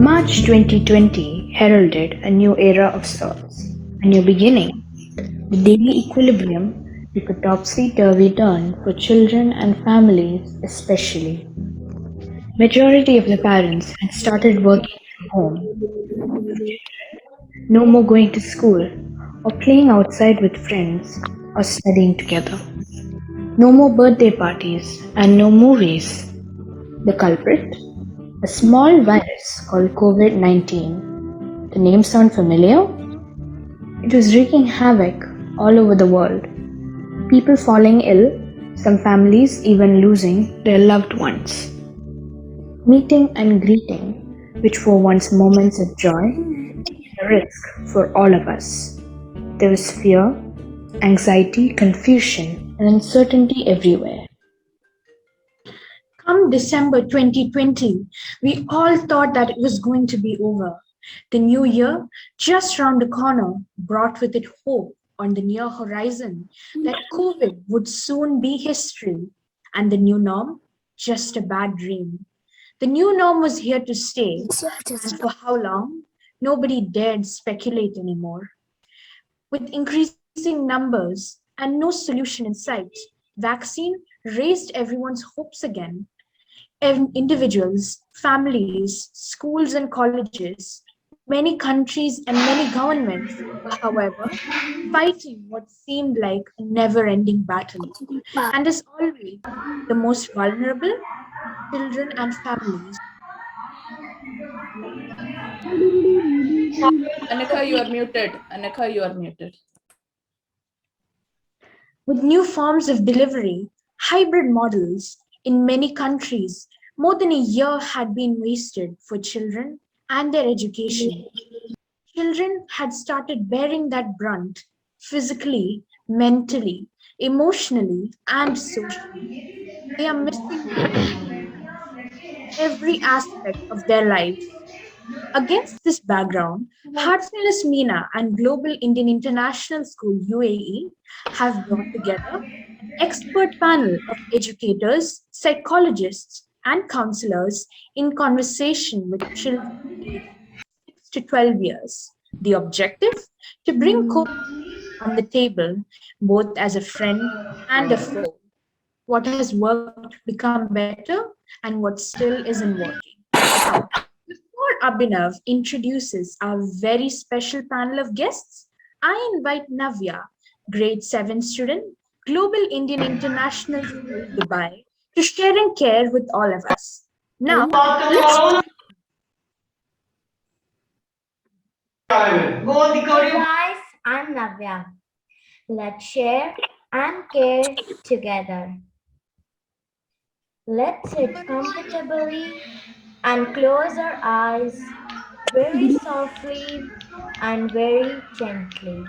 March 2020 heralded a new era of sorts, a new beginning. The daily equilibrium took a topsy-turvy turn for children and families especially. Majority of the parents had started working from home. No more going to school or playing outside with friends or studying together. No more birthday parties and no movies. The culprit? A small virus called Covid-19. The name sound familiar? It was wreaking havoc all over the world. People falling ill, some families even losing their loved ones. Meeting and greeting, which were once moments of joy, became a risk for all of us. There was fear, anxiety, confusion, and uncertainty everywhere. Come December 2020, we all thought that it was going to be over. The new year, just round the corner, brought with it hope on the near horizon that COVID would soon be history, and the new norm, just a bad dream. The new norm was here to stay, and for how long? Nobody dared speculate anymore. With increasing numbers and no solution in sight, vaccine raised everyone's hopes again. Individuals, families, schools and colleges, many countries and many governments were, however, fighting what seemed like a never-ending battle. And as always, the most vulnerable, children and families. Anaka, you are muted. Anaka, you are muted. With new forms of delivery, hybrid models in many countries, more than a year had been wasted for children and their education. Children had started bearing that brunt physically, mentally, emotionally, and socially. They are missing every aspect of their lives. Against this background, Heartfulness MENA and Global Indian International School UAE have brought together an expert panel of educators, psychologists, and counselors in conversation with children aged 6 to 12 years. The objective? To bring COVID on the table, both as a friend and a foe. What has worked become better, and what still isn't working. Now, before Abhinav introduces our very special panel of guests, I invite Navya, grade 7 student, Global Indian International School, Dubai, to share and care with all of us. Now, let's Hey guys, I'm Navya. Let's share and care together. Let's sit comfortably and close our eyes very softly and very gently.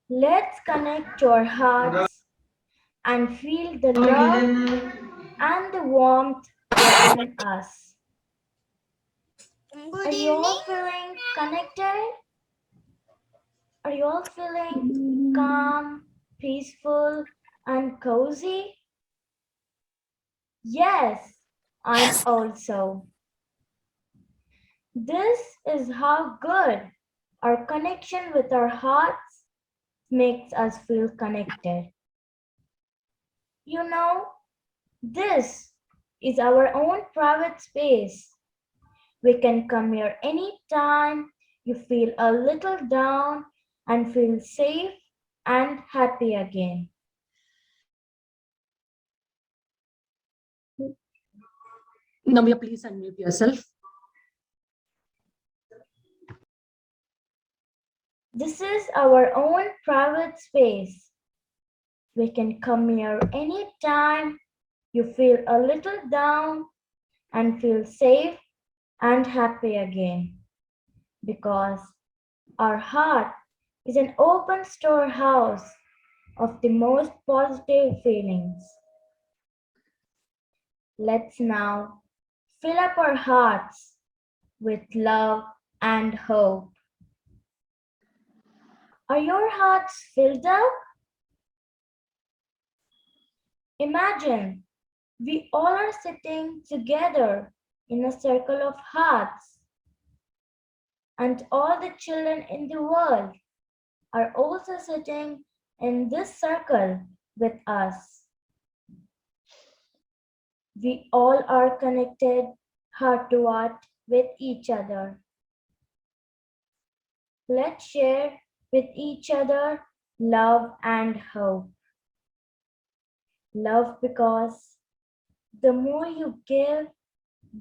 Let's connect to our hearts and feel the love and the warmth within us. Are you all feeling connected? Are you all feeling calm, peaceful, and cozy? Yes, I'm also. This is how good our connection with our hearts makes us feel connected. You know, this is our own private space. We can come here anytime you feel a little down and feel safe and happy again. Navya, please unmute yourself. This is our own private space. We can come here anytime you feel a little down and feel safe and happy again, because our heart is an open storehouse of the most positive feelings. Let's now fill up our hearts with love and hope. Are your hearts filled up? Imagine we all are sitting together in a circle of hearts, and all the children in the world are also sitting in this circle with us. We all are connected heart to heart with each other. Let's share with each other love and hope. Love, because the more you give,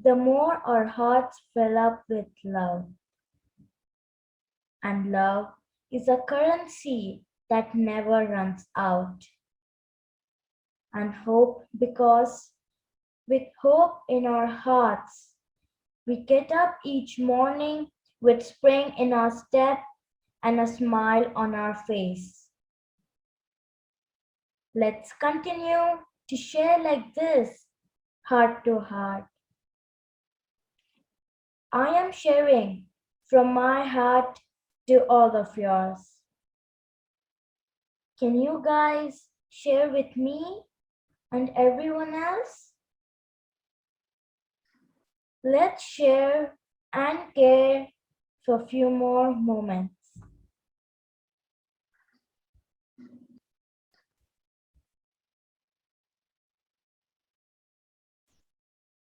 the more our hearts fill up with love. And love is a currency that never runs out. And hope, because with hope in our hearts, we get up each morning with spring in our step and a smile on our face. Let's continue to share like this, heart to heart. I am sharing from my heart to all of yours. Can you guys share with me and everyone else? Let's share and care for a few more moments.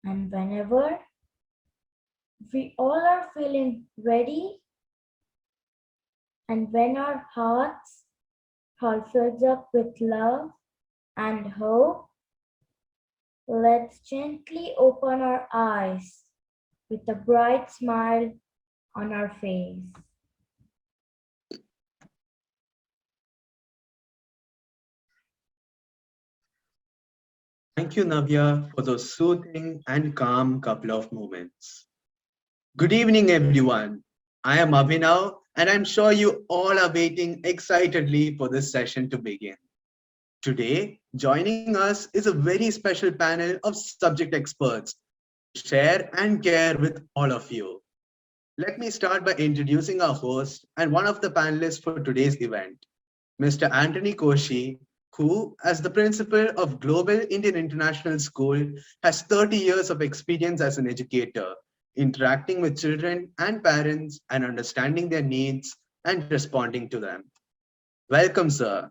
And whenever we all are feeling ready, and when our hearts are filled up with love and hope, let's gently open our eyes with a bright smile on our face. Thank you, Navya, for those soothing and calm couple of moments. Good evening, everyone. I am Abhinav, and I'm sure you all are waiting excitedly for this session to begin. Today, joining us is a very special panel of subject experts to share and care with all of you. Let me start by introducing our host and one of the panelists for today's event, Mr. Antony Koshy, who, as the principal of Global Indian International School, has 30 years of experience as an educator, interacting with children and parents and understanding their needs and responding to them. Welcome, sir.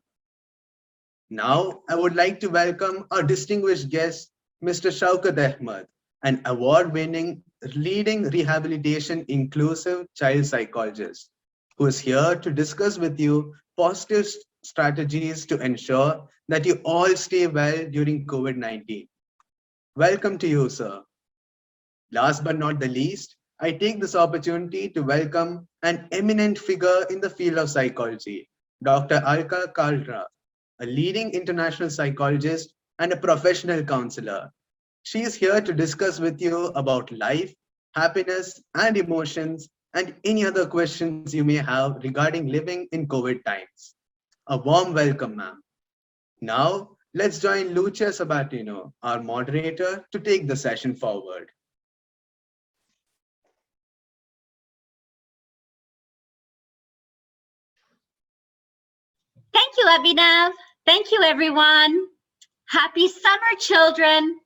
Now, I would like to welcome our distinguished guest, Mr. Showkat Ahmad, an award-winning leading rehabilitation inclusive child psychologist, who is here to discuss with you positive strategies to ensure that you all stay well during COVID-19. Welcome to you, sir. Last but not the least, I take this opportunity to welcome an eminent figure in the field of psychology, Dr. Alka Kalra, a leading international psychologist and a professional counselor. She is here to discuss with you about life, happiness, and emotions, and any other questions you may have regarding living in COVID times. A warm welcome, ma'am. Now, let's join Lucia Sabatino, our moderator, to take the session forward. Thank you, Abhinav. Thank you, everyone. Happy summer, children.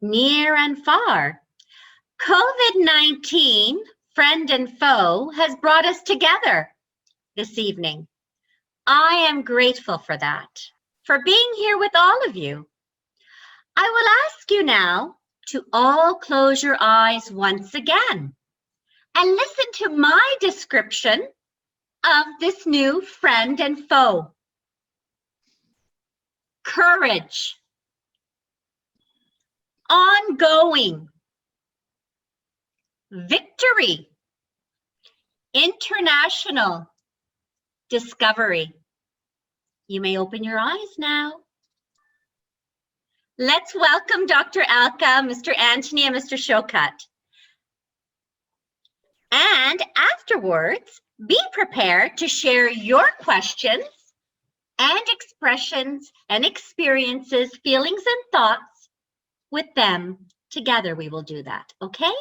Near and far. COVID-19, friend and foe, has brought us together this evening. I am grateful for that, for being here with all of you. I will ask you now to all close your eyes once again and listen to my description of this new friend and foe. Courage, ongoing, victory, international, discovery. You may open your eyes now. Let's welcome Dr. Alka, Mr. Antony, and Mr. Showkat. And afterwards, be prepared to share your questions and expressions and experiences, feelings and thoughts with them. Together we will do that, okay?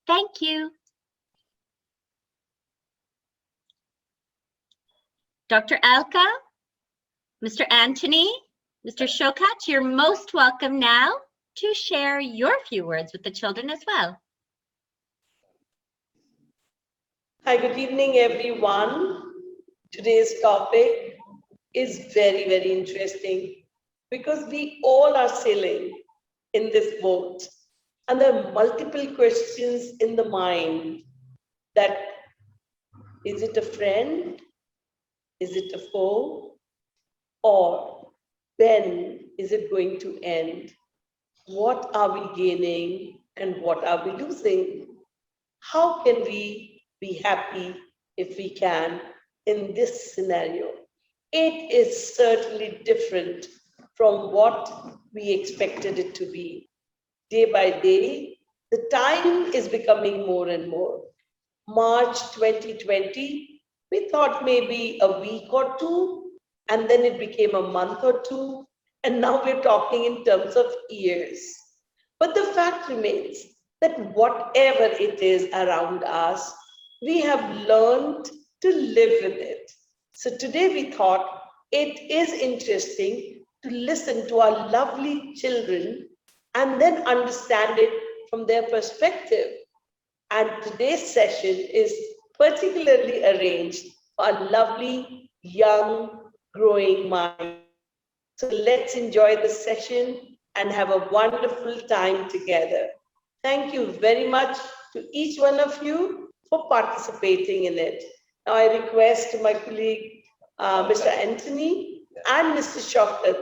Thank you. Dr. Alka, Mr. Antony, Mr. Showkat, you're most welcome now to share your few words with the children as well. Hi, good evening, everyone. Today's topic is very, very interesting because we all are sailing in this boat and there are multiple questions in the mind that, is it a friend? Is it a foe? Or when is it going to end? What are we gaining and what are we losing? How can we be happy if we can in this scenario? It is certainly different from what we expected it to be. Day by day, the time is becoming more and more. March 2020, we thought maybe a week or two, and then it became a month or two, and now we're talking in terms of years. But the fact remains that whatever it is around us, we have learned to live with it. So today we thought it is interesting to listen to our lovely children and then understand it from their perspective. And today's session is particularly arranged for a lovely, young, growing mind. So let's enjoy the session and have a wonderful time together. Thank you very much to each one of you for participating in it. Now I request my colleague, Mr. Antony and Mr. Showkat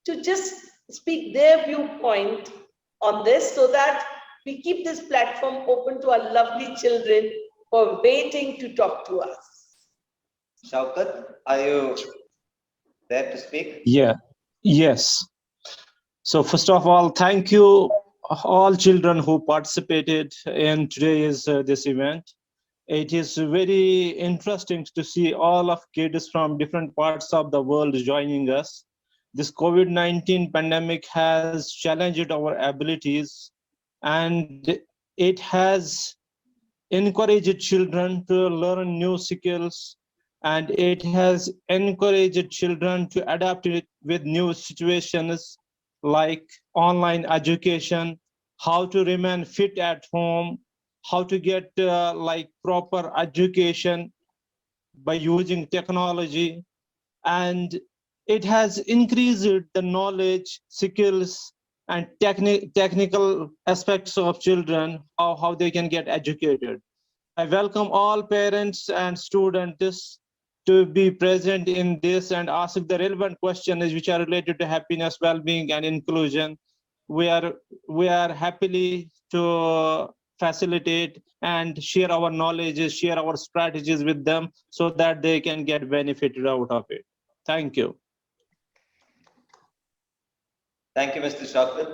to just speak their viewpoint on this so that we keep this platform open to our lovely children who are waiting to talk to us. Showkat, are you there to speak? Yeah, yes. So first of all, thank you all children who participated in today's this event. It is very interesting to see all of kids from different parts of the world joining us. This COVID-19 pandemic has challenged our abilities and it has encouraged children to learn new skills, and it has encouraged children to adapt it with new situations like online education, how to remain fit at home, how to get like proper education by using technology. And it has increased the knowledge, skills, and technical aspects of children, how they can get educated. I welcome all parents and students to be present in this and ask the relevant questions which are related to happiness, well-being, and inclusion. We are happily to facilitate and share our knowledge, share our strategies with them so that they can get benefited out of it. Thank you. Thank you, Mr. Showkat.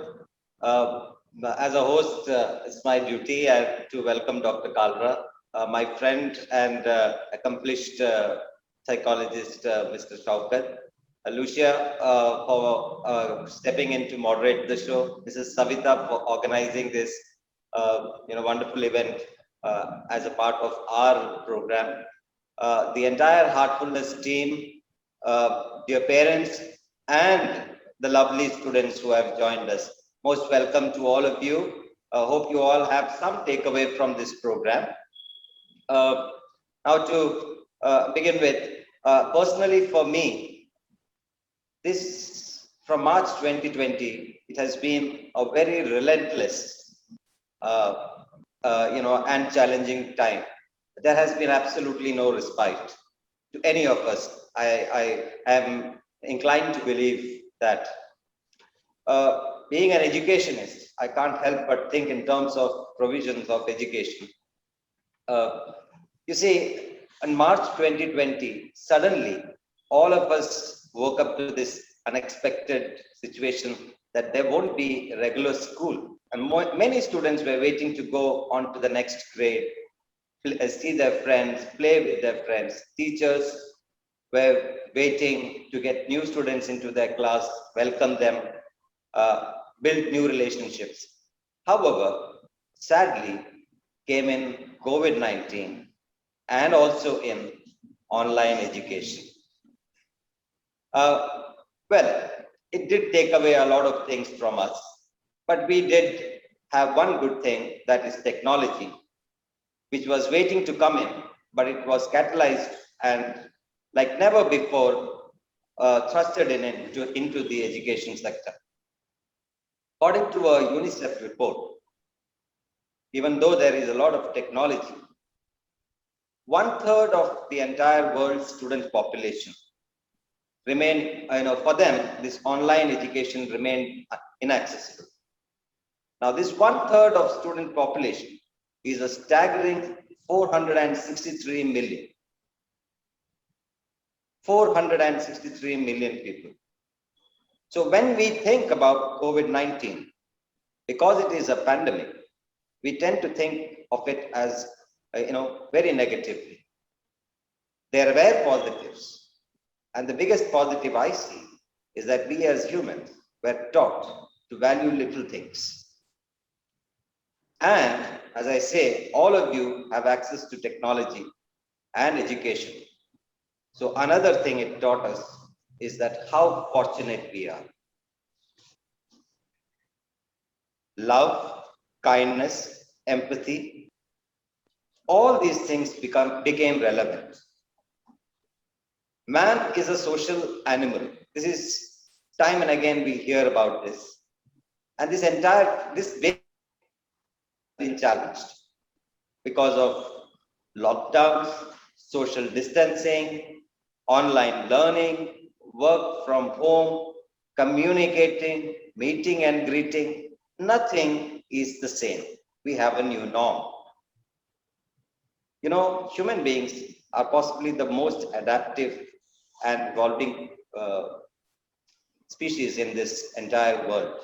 As a host, it's my duty to welcome Dr. Kalra, my friend and accomplished psychologist, Mr. Showkat. Lucia for stepping in to moderate the show. Mrs. Savita for organizing this wonderful event as a part of our program. The entire Heartfulness team, dear parents, and the lovely students who have joined us. Most welcome to all of you. Hope you all have some takeaway from this program. Now to begin with, personally for me, this from March 2020, it has been a very relentless, and challenging time. There has been absolutely no respite to any of us. I am inclined to believe that being an educationist, I can't help but think in terms of provisions of education. You see, in March 2020, suddenly all of us woke up to this unexpected situation that there won't be regular school. And many students were waiting to go on to the next grade, see their friends, play with their friends. Teachers were waiting to get new students into their class, welcome them, build new relationships. However, sadly, came in COVID-19 and also in online education. Well, it did take away a lot of things from us, but we did have one good thing, that is technology, which was waiting to come in, but it was catalyzed and like never before thrusted into the education sector. According to a UNICEF report, even though there is a lot of technology, 1/3 of the entire world's student population remain, for them, this online education remained inaccessible. Now, this 1/3 of student population is a staggering 463 million. 463 million people. So when we think about COVID-19, because it is a pandemic, we tend to think of it as, very negatively. There were positives. And the biggest positive I see is that we as humans were taught to value little things. And as I say, all of you have access to technology and education. So another thing it taught us is that how fortunate we are. Love, kindness, empathy, all these things became relevant. Man is a social animal. This is time and again we hear about this. And this been challenged because of lockdowns, social distancing, online learning, work from home, communicating, meeting and greeting. Nothing is the same. We have a new norm. Human beings are possibly the most adaptive and evolving species in this entire world.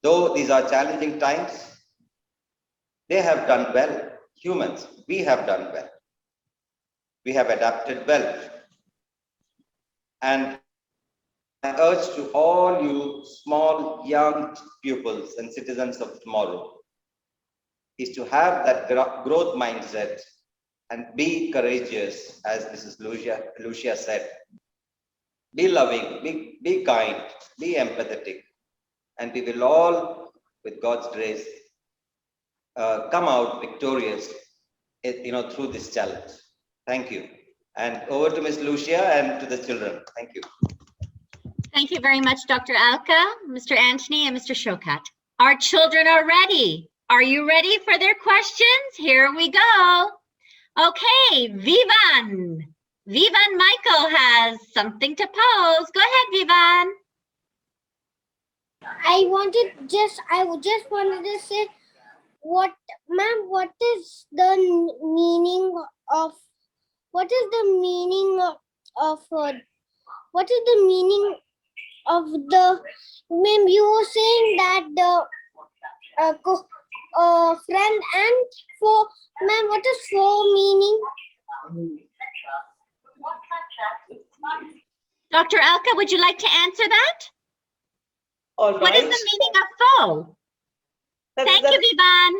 Though these are challenging times, they have done well. Humans, we have done well. We have adapted well. And I urge to all you small, young pupils and citizens of tomorrow is to have that growth mindset and be courageous, as Mrs. Lucia said. Be loving, be kind, be empathetic, and we will all, with God's grace, come out victorious, through this challenge. Thank you. And over to Ms. Lucia and to the children. Thank you. Thank you very much, Dr. Alka, Mr. Antony, and Mr. Showkat. Our children are ready. Are you ready for their questions? Here we go. Okay, Vivan. Vivan Michael has something to pose. Go ahead, Vivan. I just wanted to say, what is the meaning of the, ma'am, you were saying that the friend and foe, ma'am, what is foe meaning? Dr. Alka, would you like to answer that? All right. What is the meaning of foe? Thank you, Vivan.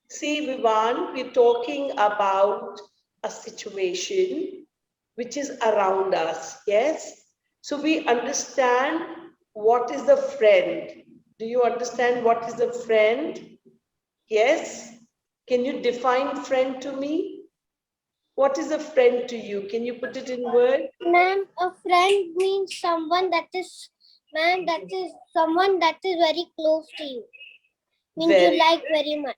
See, Vivan, we're talking about a situation which is around us, yes? So we understand what is the friend. Do you understand what is the friend? Yes? Can you define friend to me? What is a friend to you? Can you put it in words? Ma'am, a friend means someone that is, ma'am, that is someone that is very close to you. Means you like very much.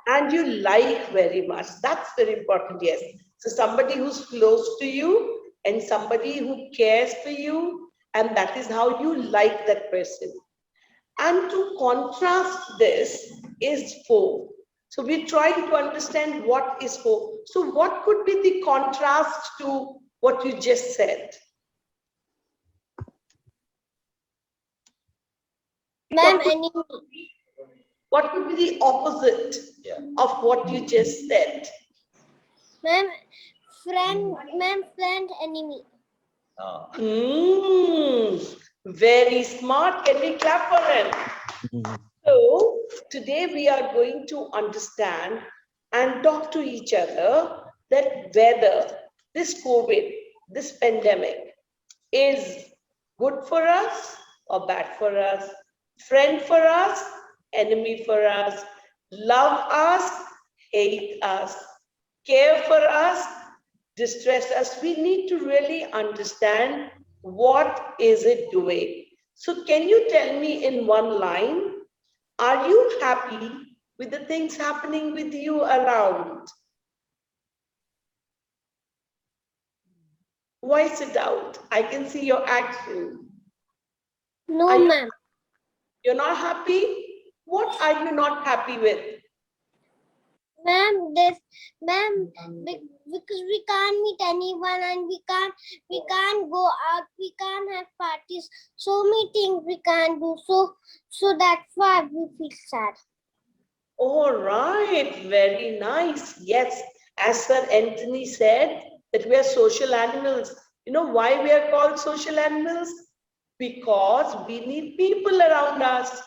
And you like very much. That's very important, yes. So somebody who's close to you and somebody who cares for you, and that is how you like that person. And to contrast this is foe. So we're trying to understand what is foe. So what could be the contrast to what you just said? Ma'am, enemy. What would be the opposite of what you just said? Ma'am, friend. Ma'am, friend, enemy. Very smart. Can we clap for him? So today we are going to understand and talk to each other that whether this COVID, this pandemic is good for us or bad for us, friend for us, enemy for us, love us, hate us, care for us, distress us. We need to really understand what is it doing. So can you tell me in one line, are you happy with the things happening with you around? Voice it out. I can see your action. No, ma'am. You're not happy? What are you not happy with? Ma'am, because we can't meet anyone and we can't go out, we can't have parties, so many things we can't do. So that's why we feel sad. All right, very nice. Yes, as Sir Antony said, that we are social animals. You know why we are called social animals? Because we need people around us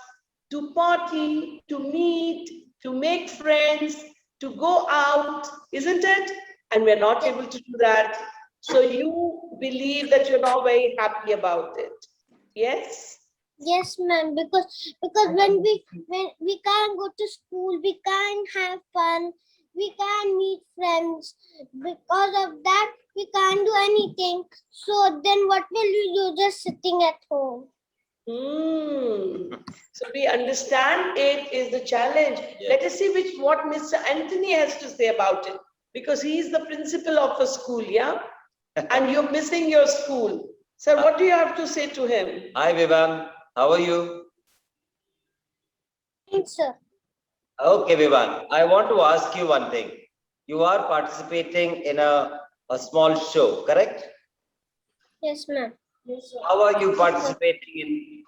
to party, to meet, to make friends, to go out, isn't it? And we're not able to do that. So you believe that you're not very happy about it. Yes? Yes, ma'am, because when we can't go to school, we can't have fun, we can't meet friends. Because of that, we can't do anything. So then what will you do just sitting at home? So we understand it is the challenge. Let us see what Mr. Antony has to say about it, because he is the principal of a school, yeah? And you're missing your school. Sir, what do you have to say to him? Hi, Vivan. How are you? Thanks, sir. Okay, Vivan. I want to ask you one thing. You are participating in a small show, correct? Yes, ma'am. How are you participating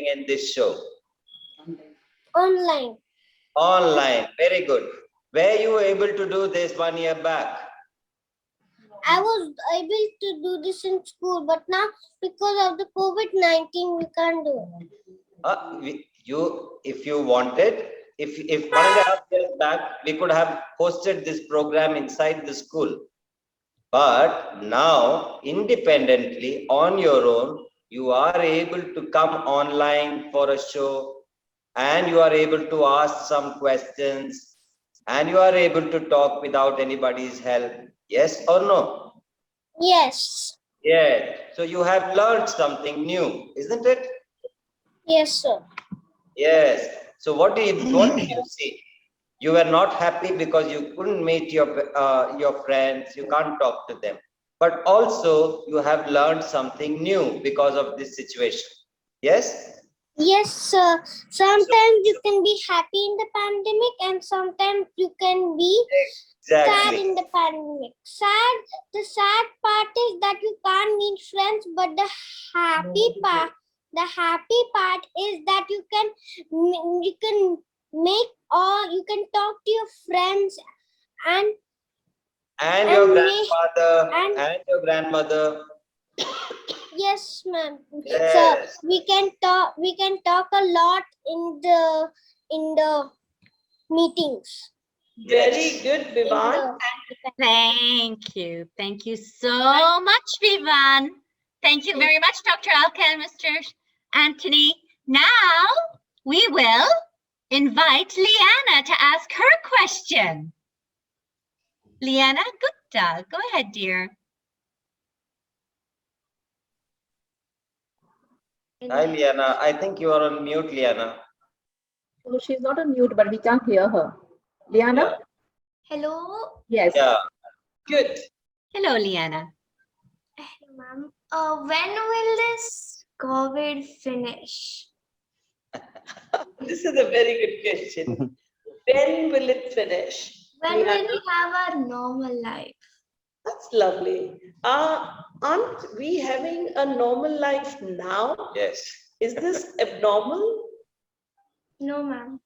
in this show? Online. Online. Very good. Were you able to do this 1 year back? I was able to do this in school, but now because of the COVID-19, we can't do it. If you wanted, if 1.5 years back, we could have hosted this program inside the school. But now, independently, on your own, you are able to come online for a show, and you are able to ask some questions, and you are able to talk without anybody's help. Yes or no? Yes. Yes. So you have learned something new, isn't it? Yes, sir. Yes. So what do you see? You were not happy because you couldn't meet your friends, you can't talk to them. But also you have learned something new because of this situation. Yes? Yes, sir. Sometimes you can be happy in the pandemic and sometimes you can be sad in the pandemic. The sad part is that you can't meet friends, but the happy part is that you can make or you can talk to your friends and your grandfather and your grandmother. Yes, ma'am. Yes. So we can talk a lot in the meetings. Very good, Vivan. Thank you. Thank you so much, Vivan. Thank you very much, Dr. Alka and Mr. Antony. Now we will invite Liana to ask her question. Liana Gupta, go ahead, dear. Hi, Liana. I think you are on mute, Liana. So she's not on mute, but we can't hear her. Liana? Yeah. Hello. Yes. Yeah. Good. Hello, Liana. Ma'am, when will this COVID finish? This is a very good question. When will it finish? When will we have our normal life? That's lovely. Aren't we having a normal life now? Yes. Is this abnormal? No, ma'am.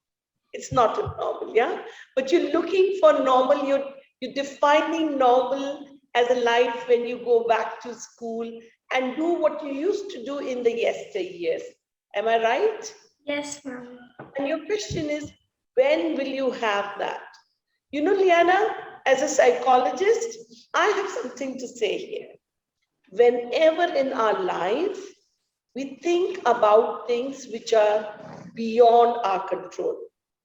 It's not abnormal, yeah? But you're looking for normal, you're defining normal as a life when you go back to school and do what you used to do in the yesteryears. Am I right? Yes, ma'am. And your question is, when will you have that? You know, Liana, as a psychologist, I have something to say here. Whenever in our life, we think about things which are beyond our control.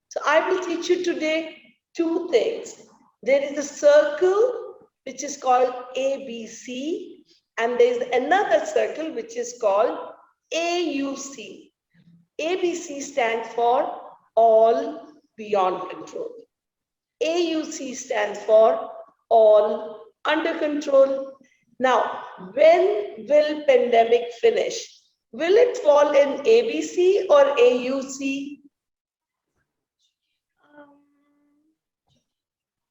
So I will teach you today two things. There is a circle which is called ABC, and there is another circle which is called AUC. ABC stands for all beyond control. AUC stands for all under control. Now, when will pandemic finish? Will it fall in ABC or AUC?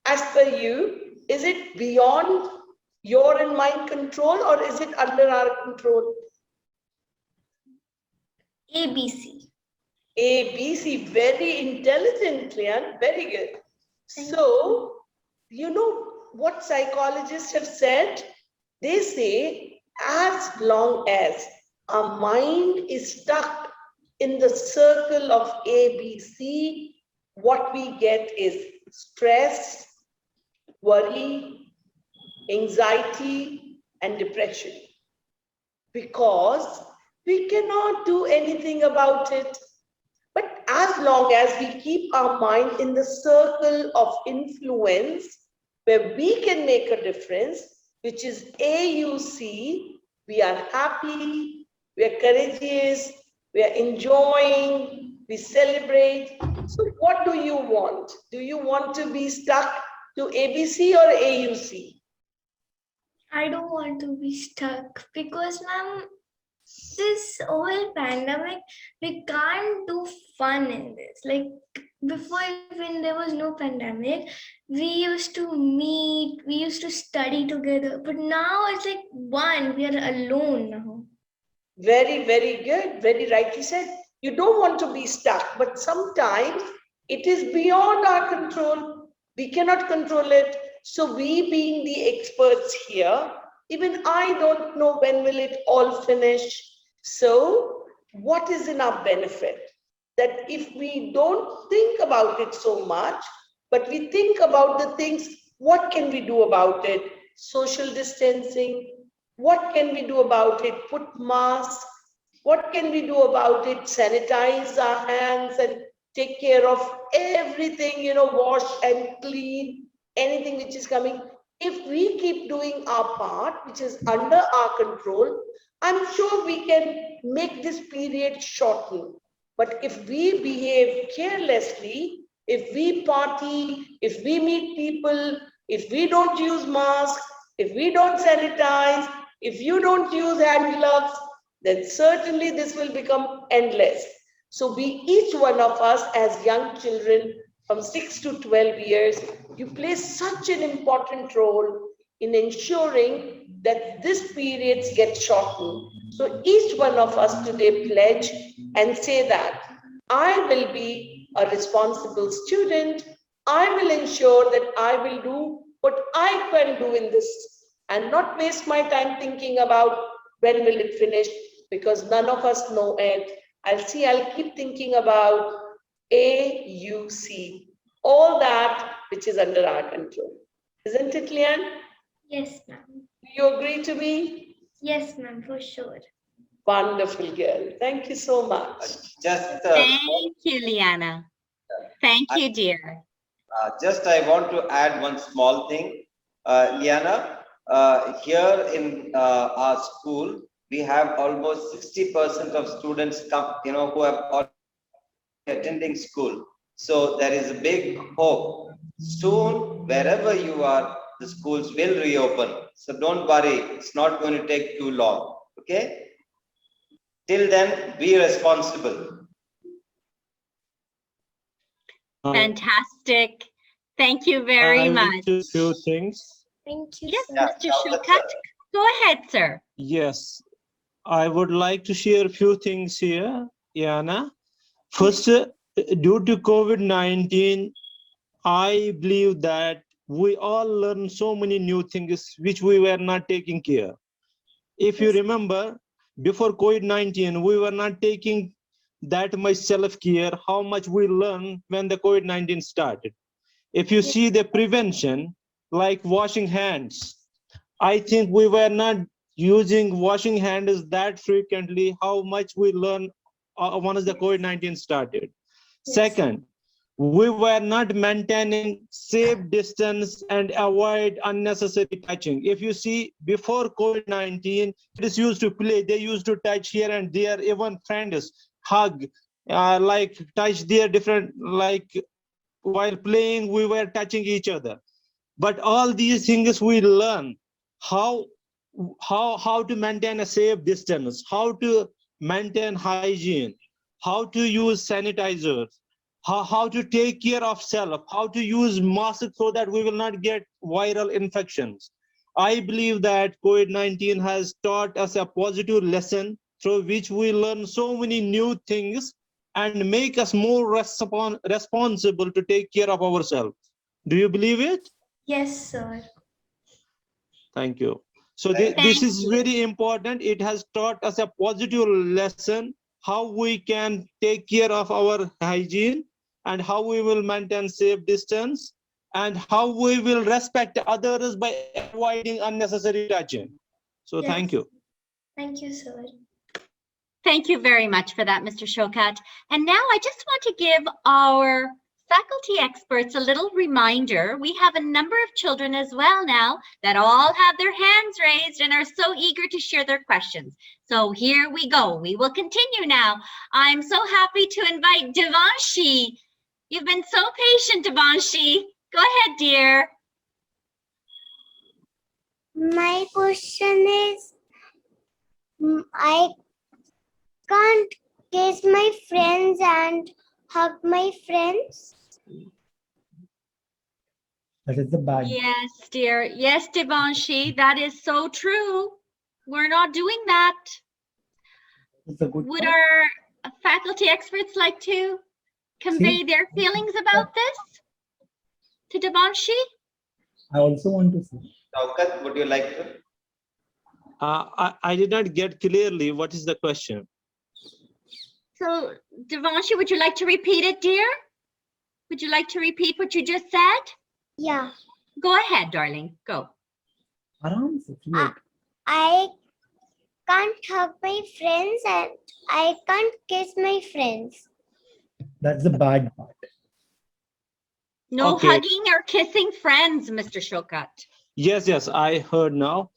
As per you, is it beyond your and my control or is it under our control? ABC. ABC, very intelligent, Lian, very good. So, you know what psychologists have said? They say, as long as our mind is stuck in the circle of ABC, what we get is stress, worry, anxiety, and depression. Because we cannot do anything about it. But as long as we keep our mind in the circle of influence, where we can make a difference, which is AUC, we are happy, we are courageous, we are enjoying, we celebrate. So what do you want? Do you want to be stuck to ABC or AUC? I don't want to be stuck because, ma'am, this whole pandemic, we can't do fun in this. Like before, when there was no pandemic, we used to meet, we used to study together. But now it's like we are alone now. Very, very good. Very rightly said. You don't want to be stuck, but sometimes it is beyond our control. We cannot control it. So we being the experts here, even I don't know when will it all finish. So what is in our benefit? That if we don't think about it so much, but we think about the things, what can we do about it? Social distancing. What can we do about it? Put masks. What can we do about it? Sanitize our hands and take care of everything, wash and clean anything which is coming. If we keep doing our part, which is under our control, I'm sure we can make this period shorten. But if we behave carelessly, if we party, if we meet people, if we don't use masks, if we don't sanitize, if you don't use hand gloves, then certainly this will become endless. So each one of us as young children from 6 to 12 years, you play such an important role in ensuring that this periods get shortened. So each one of us today pledge and say that I will be a responsible student. I will ensure that I will do what I can do in this and not waste my time thinking about when will it finish, because none of us know it. I'll keep thinking about AUC, all that which is under our control. Isn't it, Lian? Yes, ma'am. Do you agree to me? Yes, ma'am, for sure. Wonderful girl. Thank you so much. Thank you, Liana. Thank you, dear. I want to add one small thing. Liana, here in our school, we have almost 60% of students who have already attending school. So there is a big hope. Soon, wherever you are, the schools will reopen. So don't worry, it's not going to take too long. Okay? Till then, be responsible. Fantastic. Thank you very much. A few things. Thank you. Yes, sir. Mr. Showkat. Go ahead, sir. Yes. I would like to share a few things here, Yana. First, due to COVID-19, I believe that we all learn so many new things which we were not taking care. If you remember, before COVID-19, we were not taking that much self-care, how much we learned when the COVID-19 started. If you see the prevention, like washing hands, I think we were not using washing hands that frequently, how much we learned once the COVID-19 started. Second, we were not maintaining safe distance and avoid unnecessary touching. If you see, before COVID-19, kids used to play, they used to touch here and there, even friends hug, like touch their different, like while playing, we were touching each other. But all these things we learn how to maintain a safe distance, how to maintain hygiene, how to use sanitizers, how to take care of self, how to use masks so that we will not get viral infections. I believe that COVID-19 has taught us a positive lesson through which we learn so many new things and make us more responsible to take care of ourselves. Do you believe it? Yes, sir. Thank you. So Thank this Thank is you. very important. It has taught us a positive lesson, how we can take care of our hygiene and how we will maintain safe distance and how we will respect others by avoiding unnecessary touching. So thank you. Thank you, sir. Thank you very much for that, Mr. Showkat. And now I just want to give our faculty experts a little reminder. We have a number of children as well now that all have their hands raised and are so eager to share their questions. So here we go. We will continue now. I'm so happy to invite Devanshi. You've been so patient, Devanshi. Go ahead, dear. My question is, I can't kiss my friends and hug my friends. That is the bad. Yes, dear. Yes, Devanshi, that is so true. We're not doing that. It's a good Would part. our faculty experts like to convey their feelings about this to Devanshi? I also want to say. Showkat, would you like to? I did not get clearly what is the question. So, Devanshi, would you like to repeat it, dear? Would you like to repeat what you just said? Yeah. Go ahead, darling. Go. Aram se, feel it. I can't hug my friends and I can't kiss my friends. That's the bad part. No Okay. hugging or kissing friends, Mr. Showkat. Yes, I heard now.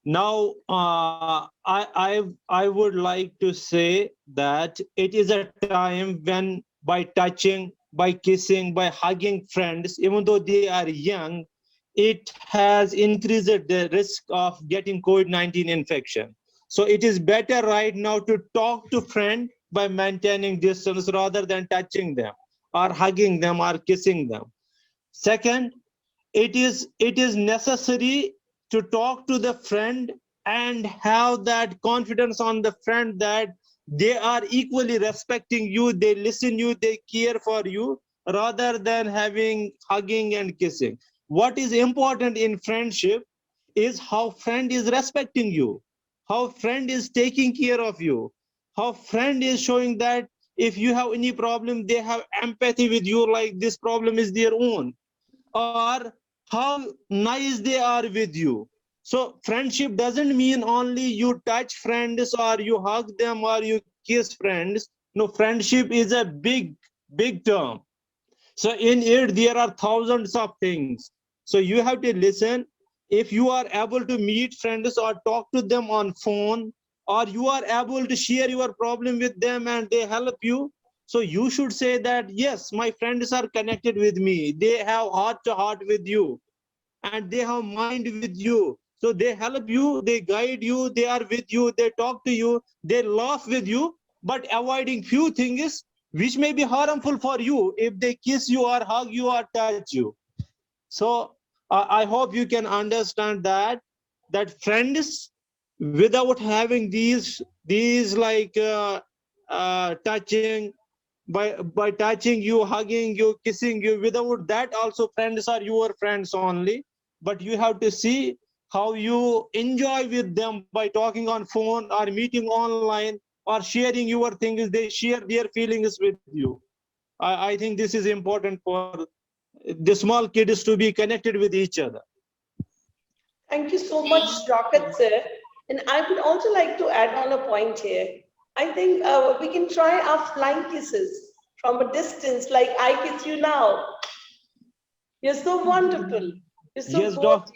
Now, I would like to say that it is a time when by touching, by kissing, by hugging friends, even though they are young, it has increased the risk of getting COVID-19 infection. So it is better right now to talk to friends by maintaining distance rather than touching them or hugging them or kissing them. Second, it is necessary to talk to the friend and have that confidence on the friend that they are equally respecting you, they listen you, they care for you, rather than having hugging and kissing. What is important in friendship is how friend is respecting you, how friend is taking care of you, how friend is showing that if you have any problem, they have empathy with you, like this problem is their own, or how nice they are with you. So friendship doesn't mean only you touch friends or you hug them or you kiss friends. No, friendship is a big term. So in it, there are thousands of things. So you have to listen. If you are able to meet friends or talk to them on phone, or you are able to share your problem with them and they help you, so you should say that, yes, my friends are connected with me. They have heart to heart with you and they have mind with you. So they help you, they guide you, they are with you, they talk to you, they laugh with you, but avoiding few things which may be harmful for you if they kiss you or hug you or touch you. So I hope you can understand that friends without having these like touching, by touching you, hugging you, kissing you, without that also friends are your friends only. But you have to see how you enjoy with them by talking on phone or meeting online or sharing your things. They share their feelings with you. I think this is important for the small kids to be connected with each other. Thank you so much, Showkat sir. And I would also like to add on a point here. I think we can try our flying kisses from a distance, like I kiss you now. You're so wonderful. You're so Yes, gorgeous.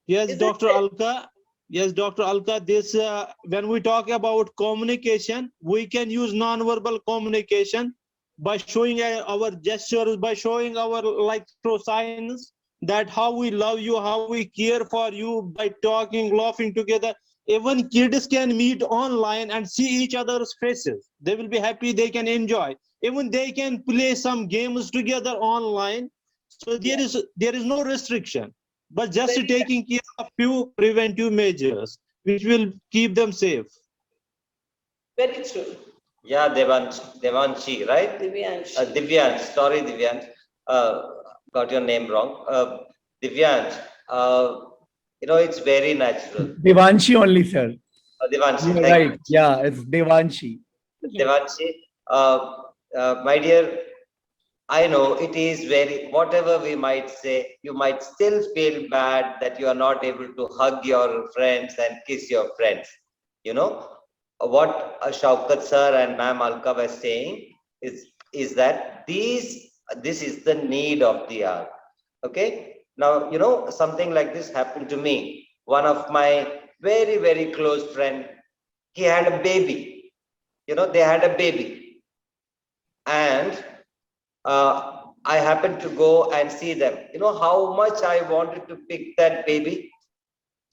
yes, Isn't Dr. it? Alka. Yes, Dr. Alka, this when we talk about communication, we can use non-verbal communication by showing our gestures, by showing our like through signs, that how we love you, how we care for you, by talking, laughing together. Even kids can meet online and see each other's faces. They will be happy, they can enjoy. Even they can play some games together online. So there is no restriction, but just Very, taking care of few preventive measures which will keep them safe. very true. Yeah, Devanshi, right? Divyansh. Divyansh, sorry, Divyansh. Got your name wrong. Divyansh, it's very natural. Devanshi only, sir. Devanshi, You're thank right. Yeah, it's Devanshi. you. Devanshi, my dear, I know it is very, whatever we might say, you might still feel bad that you are not able to hug your friends and kiss your friends. You know, what Showkat sir and Ma'am Alka were saying is that this is the need of the hour. Okay. Now, something like this happened to me. One of my very, very close friend, he had a baby. They had a baby. And I happened to go and see them. You know how much I wanted to pick that baby,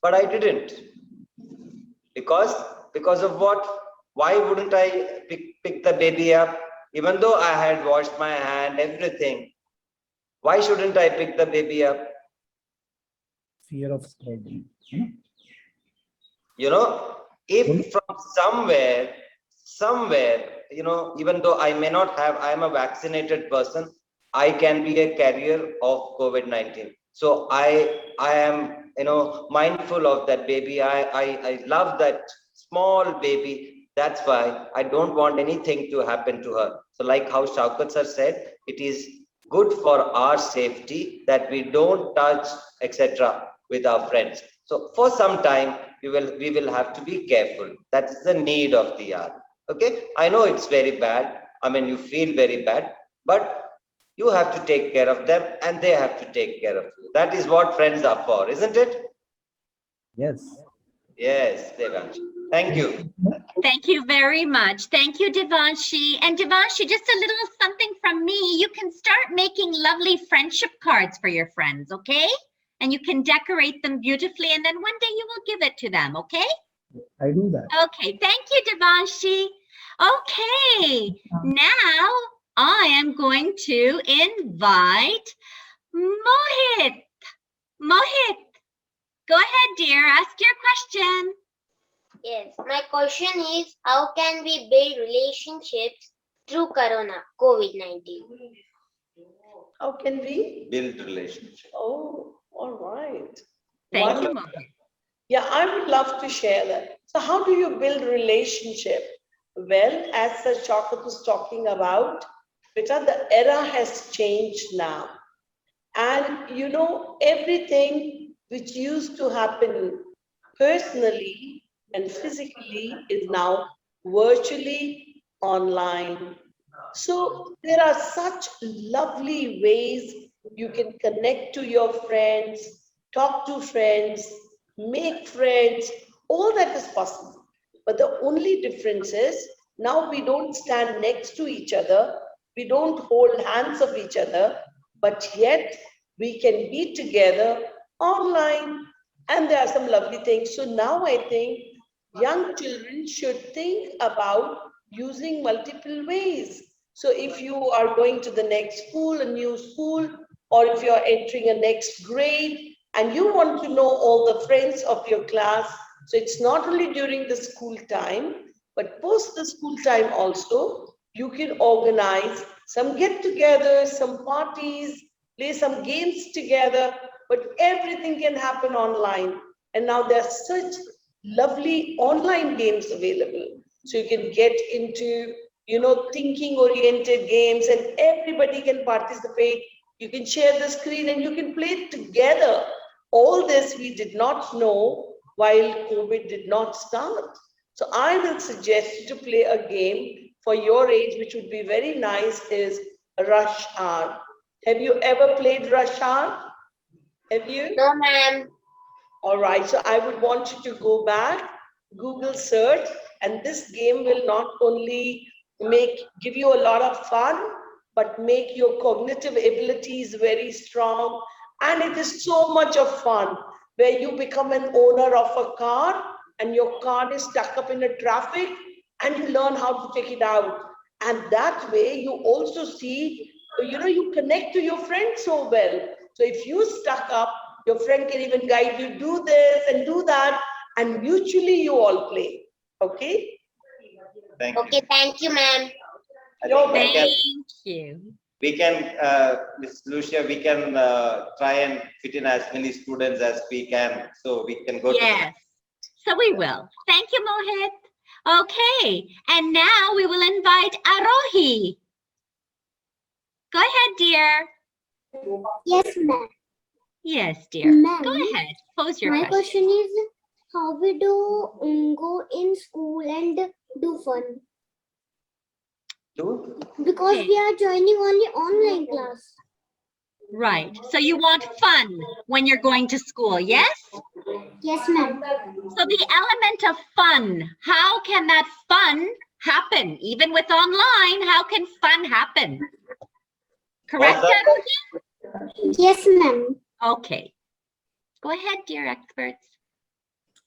but I didn't. Because of what? Why wouldn't I pick the baby up? Even though I had washed my hand, everything. Why shouldn't I pick the baby up? Fear of spreading. If from somewhere, even though I may not have, I am a vaccinated person, I can be a carrier of COVID-19. So I am, mindful of that baby. I love that small baby. That's why I don't want anything to happen to her. So like how Showkat sir said, it is good for our safety that we don't touch, etc. with our friends. So for some time, we will have to be careful. That's the need of the hour. Okay, I know it's very bad. I mean, you feel very bad, but you have to take care of them and they have to take care of you. That is what friends are for, isn't it? Yes. Yes, Devanshi. Thank you. Thank you very much. Thank you, Devanshi. And Devanshi, just a little something from me. You can start making lovely friendship cards for your friends, okay? And you can decorate them beautifully, and then one day you will give it to them, okay? I do that. Okay, thank you, Devanshi. Okay, now I am going to invite Mohit. Mohit, go ahead, dear. Ask your question. Yes, my question is, how can we build relationships through Corona, COVID-19? How can we build relationship? Oh, all right. Thank you, Mohit. Yeah, I would love to share that. So how do you build relationship? Well, as Sir Showkat was talking about, Beta, the era has changed now. And everything which used to happen personally and physically is now virtually online. So there are such lovely ways you can connect to your friends, talk to friends, make friends, all that is possible. But the only difference is now we don't stand next to each other, we don't hold hands of each other, but yet we can be together online. And there are some lovely things. So now I think young children should think about using multiple ways. So if you are going to the next school, a new school, or if you're entering a next grade and you want to know all the friends of your class, So it's not only during the school time, but post the school time also, you can organize some get-togethers, some parties, play some games together, but everything can happen online. And now there's such lovely online games available. So you can get into, thinking-oriented games and everybody can participate. You can share the screen and you can play it together. All this we did not know while COVID did not start. So I will suggest you to play a game for your age, which would be very nice, is Rush Hour. Have you ever played Rush Hour? Have you? No, ma'am. All right, so I would want you to go back, Google search, and this game will not only give you a lot of fun, but make your cognitive abilities very strong. And it is so much of fun, where you become an owner of a car and your car is stuck up in a traffic and you learn how to take it out. And that way you also see, you connect to your friends so well. So if you stuck up, your friend can even guide you, do this and do that, and mutually you all play. Okay? Thank you. Okay, thank you, ma'am. Thank you. We can, Ms. Lucia, we can try and fit in as many students as we can, so we can go. Yes, so we will. Thank you, Mohit. Okay, and now we will invite Arohi. Go ahead, dear. Yes, ma'am. Yes, dear. Ma'am, Go ahead. Pose your my question. question is, how we do go in school and do fun? Because Okay. we are joining only online class. Right. So you want fun when you're going to school, yes? Yes, ma'am. So the element of fun, how can that fun happen? Even with online, how can fun happen? Correct, Arohi? Yes, ma'am. Okay. Go ahead, dear experts.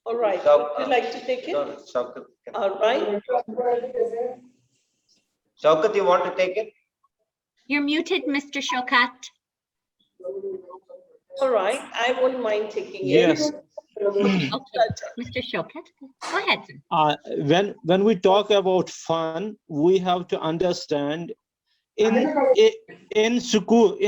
All right, So, would you like to take it? No, Showkat. All right. Showkat, you want to take it? You're muted, Mr. Showkat. All right, I won't mind taking it. Yes. Okay, Mr. Showkat, go ahead, sir. When we talk about fun, we have to understand in school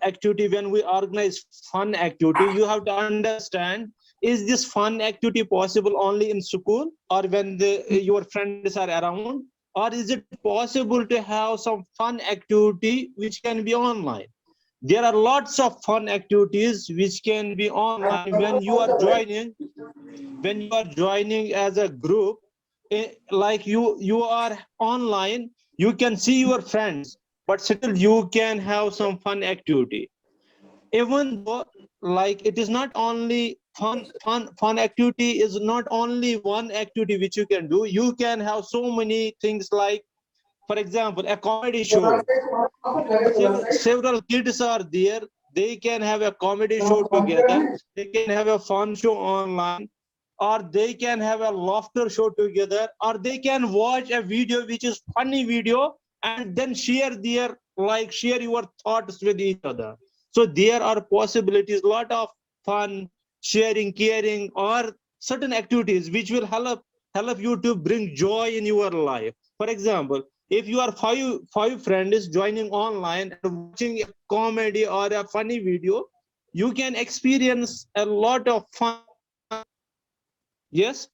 activity, when we organize fun activity, you have to understand, is this fun activity possible only in school or when your friends are around, or is it possible to have some fun activity which can be online? There are lots of fun activities which can be online when you are joining as a group. Like you are online, you can see your friends, but still you can have some fun activity. Even though, like, it is not only fun activity is not only one activity which you can do. You can have so many things, like, for example, a comedy show. Several kids are there, they can have a comedy show together, they can have a fun show online, or they can have a laughter show together, or they can watch a video which is funny video and then share your thoughts with each other. So there are possibilities, lot of fun, sharing, caring, or certain activities which will help you to bring joy in your life. For example, if you are five friends joining online and watching a comedy or a funny video, you can experience a lot of fun. Yes?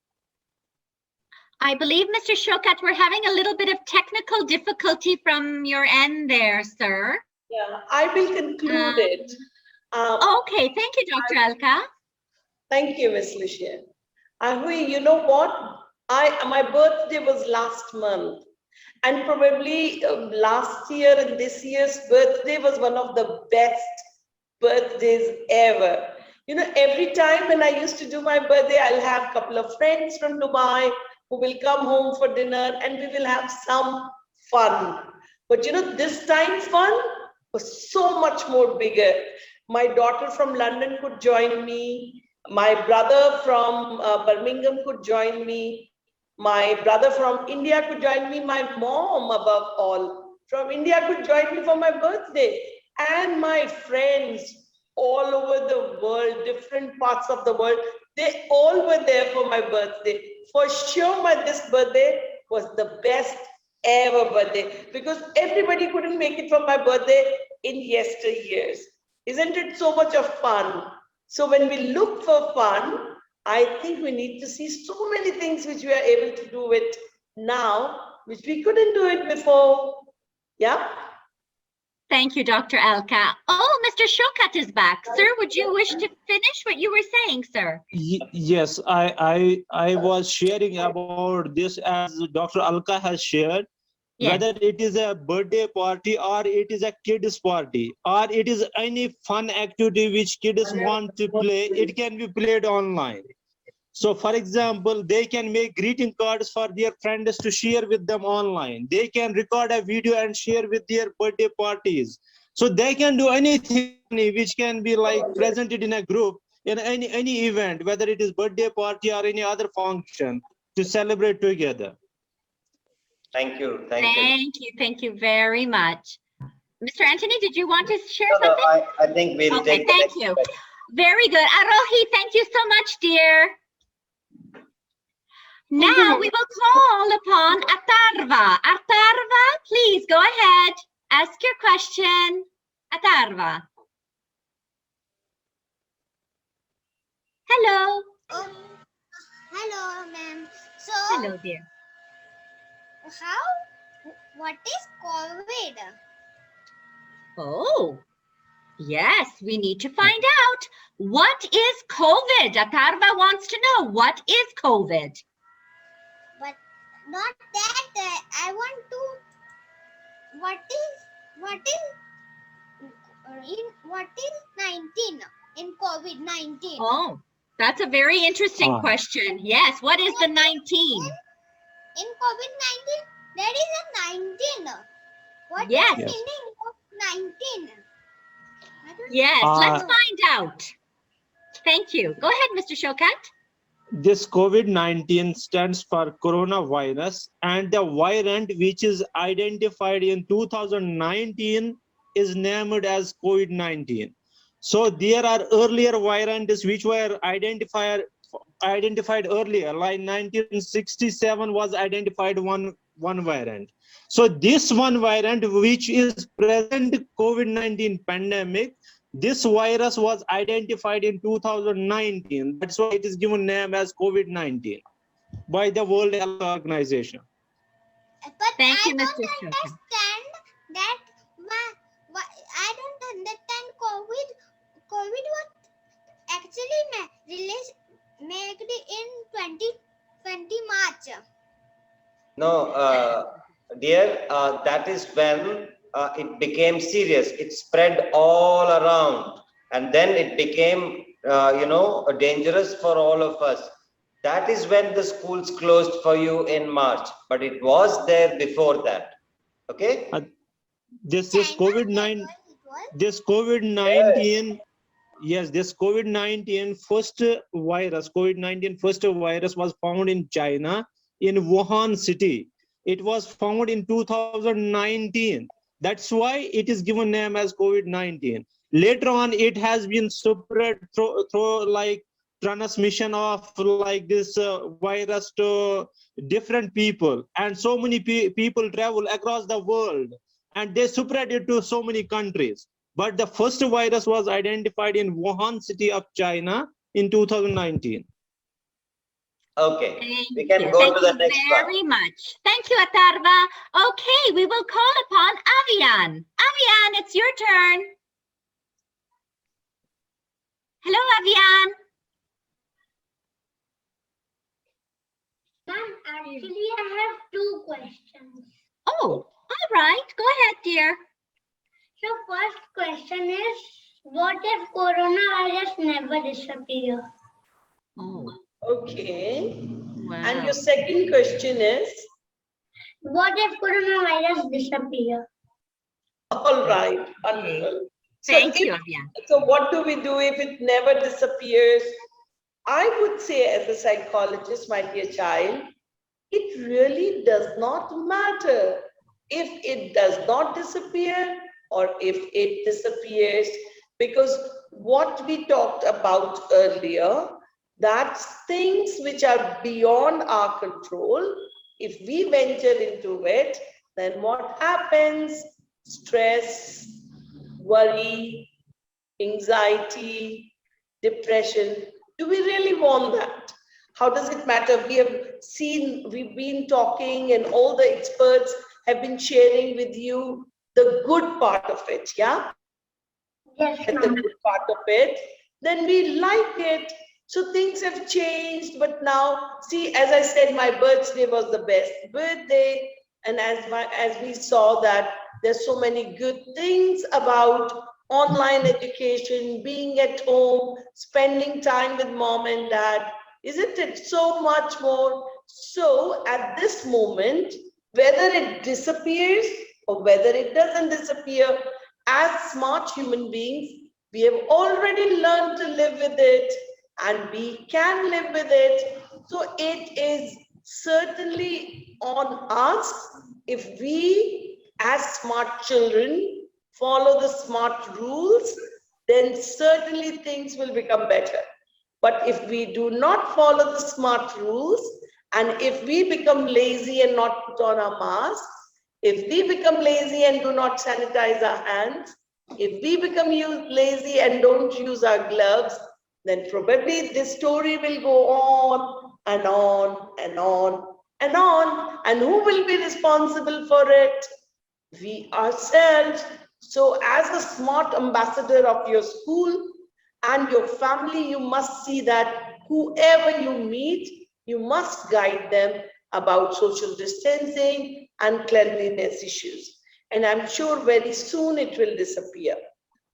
I believe, Mr. Showkat, we're having a little bit of technical difficulty from your end there, sir. Yeah, I will conclude it. Okay, thank you, Dr. Alka. Thank you, Ms. Lucia. Ahui, you know what? My birthday was last month, and probably last year and this year's birthday was one of the best birthdays ever. You know, every time when I used to do my birthday, I'll have a couple of friends from Dubai who will come home for dinner and we will have some fun. But you know, this time fun was so much more bigger. My daughter from London could join me. My brother from Birmingham could join me. My brother from India could join me. My mom, above all, from India could join me for my birthday. And my friends all over over the world, different parts of the world. They all were there for my birthday. For sure, this birthday was the best ever birthday because everybody couldn't make it for my birthday in yesteryears. Isn't it so much of fun? So when we look for fun, I think we need to see so many things which we are able to do it now, which we couldn't do it before. Yeah. Thank you, Dr. Alka. Oh, Mr. Showkat is back. Sir, would you wish to finish what you were saying, sir? Yes, I was sharing about this as Dr. Alka has shared. Yes. Whether it is a birthday party or it is a kids party or it is any fun activity which kids want to play, it can be played online. So for example, they can make greeting cards for their friends to share with them online. They can record a video and share with their birthday parties. So they can do anything which can be like presented in a group in any event, whether it is birthday party or any other function to celebrate together. Thank you. Thank you very much. Mr. Antony, did you want to share No, something? I think we'll Okay, take the thank next you. question. Very good. Arohi, thank you so much, dear. Now we will call upon Atharva. Atharva, please go ahead. Ask your question. Atharva. Hello. Hello, ma'am. So, Hello, dear. what is COVID? Oh, yes, we need to find out. What is COVID? Atharva wants to know, what is COVID? But not that. I want to. What is 19 in COVID-19? Oh, that's a very interesting question. Yes, what is the 19? In COVID-19, there is a 19. What is Yes. the meaning of 19? Yes, let's find out. Thank you. Go ahead, Mr. Showkat. This COVID-19 stands for coronavirus, and the variant which is identified in 2019 is named as COVID-19. So there are earlier variants which were identified earlier, like 1967 was identified one variant. So this one variant which is present COVID-19 pandemic, this virus was identified in 2019. That's why it is given name as COVID-19 by the World Health Organization. But Thank you, I Mr. don't Showkat. understand that. I don't understand COVID. COVID was actually made in 2020 March. No, dear, that is when it became serious. It spread all around, and then it became, dangerous for all of us. That is when the schools closed for you in March, but it was there before that. Okay. This COVID-19. This COVID-19. Yes, this COVID-19 first virus was found in China, in Wuhan city. It was found in 2019. That's why it is given name as COVID-19. Later on, it has been spread through like transmission of like this virus to different people, and so many people travel across the world, and they spread it to so many countries. But the first virus was identified in Wuhan city of China in 2019. Okay, we can go to the next one. Thank you very much. Thank you, Atharva. Okay, we will call upon Avian. Avian, it's your turn. Hello, Avian. Ma'am, actually, I have 2 questions. Oh, all right. Go ahead, dear. So, first question is, what if coronavirus never disappear? Oh. Okay. Wow. And your second question is? What if coronavirus disappear? All right. Wonderful. Thank you, Avian. So what do we do if it never disappears? I would say, as a psychologist, my dear child, it really does not matter if it does not disappear or if it disappears, because what we talked about earlier, that things which are beyond our control, if we venture into it, then what happens? Stress, worry, anxiety, depression. Do we really want that? How does it matter? We've been talking, and all the experts have been sharing with you the good part of it, yeah? Yes, The good part of it, then we like it. So things have changed, but now, see, as I said, my birthday was the best birthday, and as we saw that there's so many good things about online education, being at home, spending time with mom and dad, isn't it so much more? So at this moment, whether it disappears or whether it doesn't disappear, as smart human beings, we have already learned to live with it, and we can live with it. So it is certainly on us. If we, as smart children, follow the smart rules, then certainly things will become better. But if we do not follow the smart rules, and if we become lazy and not put on our masks, if we become lazy and do not sanitize our hands, if we become lazy and don't use our gloves, then probably this story will go on and on and on and on. And who will be responsible for it? We ourselves. So as a smart ambassador of your school and your family, you must see that whoever you meet, you must guide them about social distancing and cleanliness issues. And I'm sure very soon it will disappear.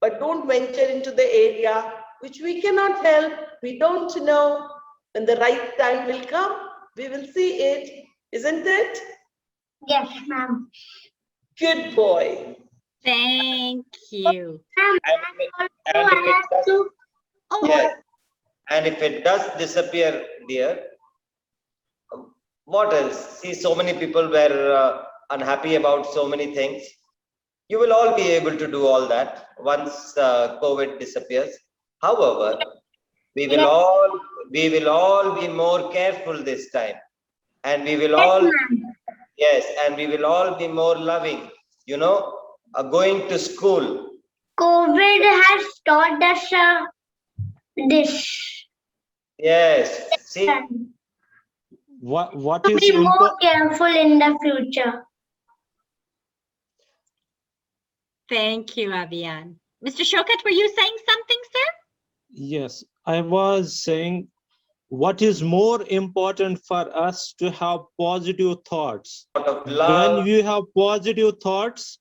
But don't venture into the area which we cannot help. We don't know. When the right time will come, we will see it, isn't it? Yes, ma'am. Good boy. Thank you. And if it does, yes, and if it does disappear, dear, what else? See, so many people were unhappy about so many things. You will all be able to do all that once COVID disappears. However, we will all be more careful this time, and we will all, yes, and we will all be more loving. You know, going to school. COVID has taught us this. Yes, see, What To is be more important? careful in the future. Thank you, Avian. Mr. Showkat, were you saying something, sir? Yes, I was saying what is more important for us to have positive thoughts. out of When love. you have positive thoughts,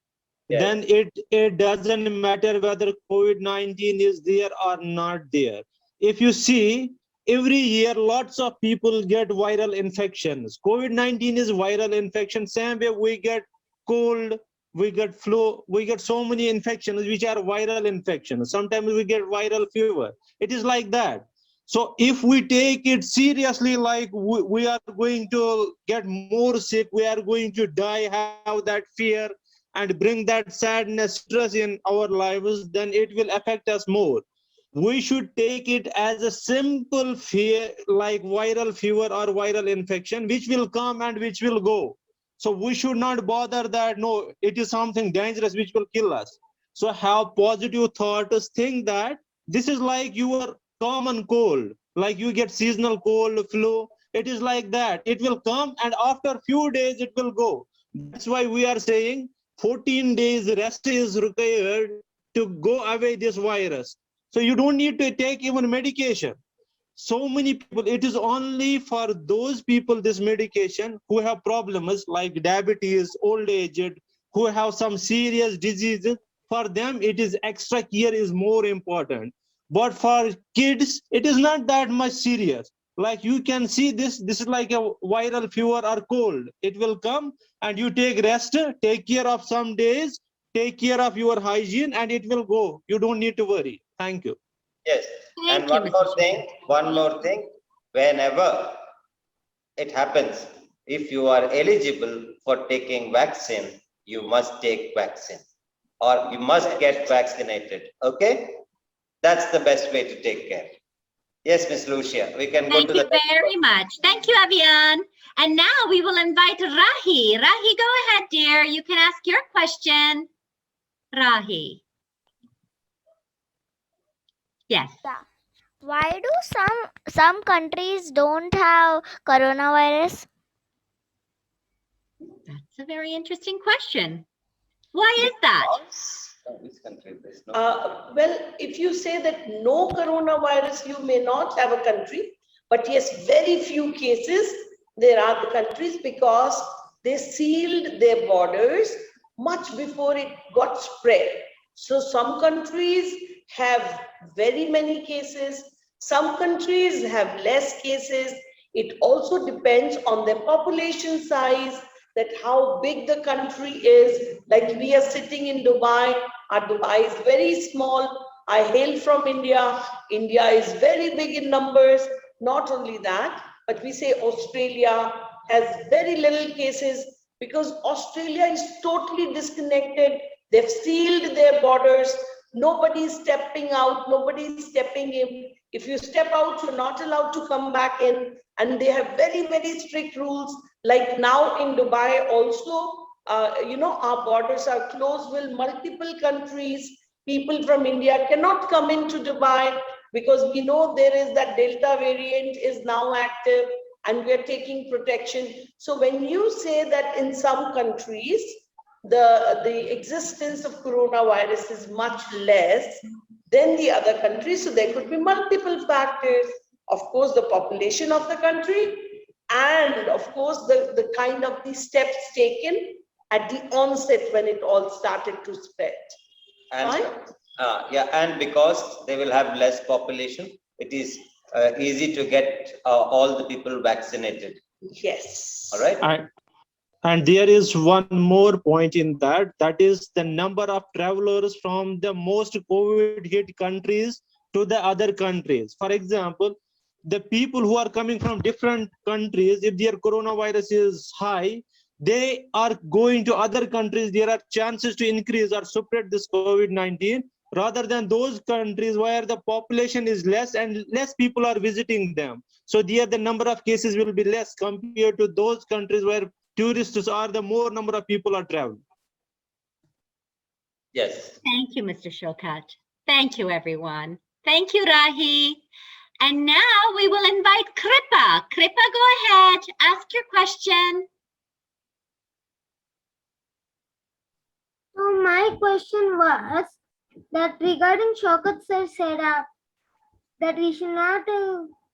Yes. then it doesn't matter whether COVID-19 is there or not there. If you see, every year lots of people get viral infections. COVID-19 is viral infection. Same way we get cold, we get flu, we get so many infections which are viral infections. Sometimes we get viral fever. It is like that. So if we take it seriously, like we are going to get more sick, we are going to die, have that fear, and bring that sadness, stress in our lives, then it will affect us more. We should take it as a simple fear, like viral fever or viral infection, which will come and which will go. So we should not bother that, no, it is something dangerous which will kill us. So have positive thoughts, think that this is like your common cold, like you get seasonal cold, flu. It is like that. It will come and after few days it will go. That's why we are saying 14 days rest is required to go away this virus. So you don't need to take even medication. So many people, it is only for those people, this medication, who have problems like diabetes, old age, who have some serious diseases. For them, it is extra care is more important. But for kids, it is not that much serious. Like you can see this is like a viral fever or cold. It will come and you take rest, take care of some days, take care of your hygiene, and it will go. You don't need to worry. Thank you. Yes, Thank and you, one Mr. more Showkat. thing, whenever it happens, if you are eligible for taking vaccine, you must take vaccine or you must get vaccinated. Okay, That's the best way to take care. Yes, Miss Lucia, we can go Thank to you the next very much. Thank you, Avian. And now we will invite Rahi. Rahi, go ahead, dear. You can ask your question. Rahi. Yes. Yeah. Why do some countries don't have coronavirus? That's a very interesting question. Why is that? Which country there is no? Well, if you say that no coronavirus, you may not have a country, but yes, very few cases there are the countries because they sealed their borders much before it got spread. So some countries have very many cases, some countries have less cases. It also depends on their population size, that how big the country is. Like we are sitting in Dubai, our Dubai is very small. I hail from India. India is very big in numbers. Not only that, but we say Australia has very little cases because Australia is totally disconnected. They've sealed their borders. Nobody's stepping out, nobody's stepping in. If you step out, you're not allowed to come back in. And they have very, very strict rules. Like now in Dubai also, our borders are closed with multiple countries. People from India cannot come into Dubai because we know there is that Delta variant is now active and we're taking protection. So when you say that in some countries, the existence of coronavirus is much less than the other countries, so there could be multiple factors. Of course, the population of the country, and of course, the kind of the steps taken at the onset when it all started to spread. And Right? yeah, and because they will have less population, it is easy to get all the people vaccinated. Yes. All right. And there is one more point in that, that is the number of travelers from the most COVID hit countries to the other countries. For example, the people who are coming from different countries, if their coronavirus is high, they are going to other countries. There are chances to increase or spread this COVID-19 rather than those countries where the population is less and less people are visiting them. So there the number of cases will be less compared to those countries where tourists are the more number of people are traveling. Yes. Thank you, Mr. Showkat. Thank you, everyone. Thank you, Rahi. And now we will invite Kripa. Kripa, go ahead. Ask your question. So my question was that regarding Showkat sir said that we should not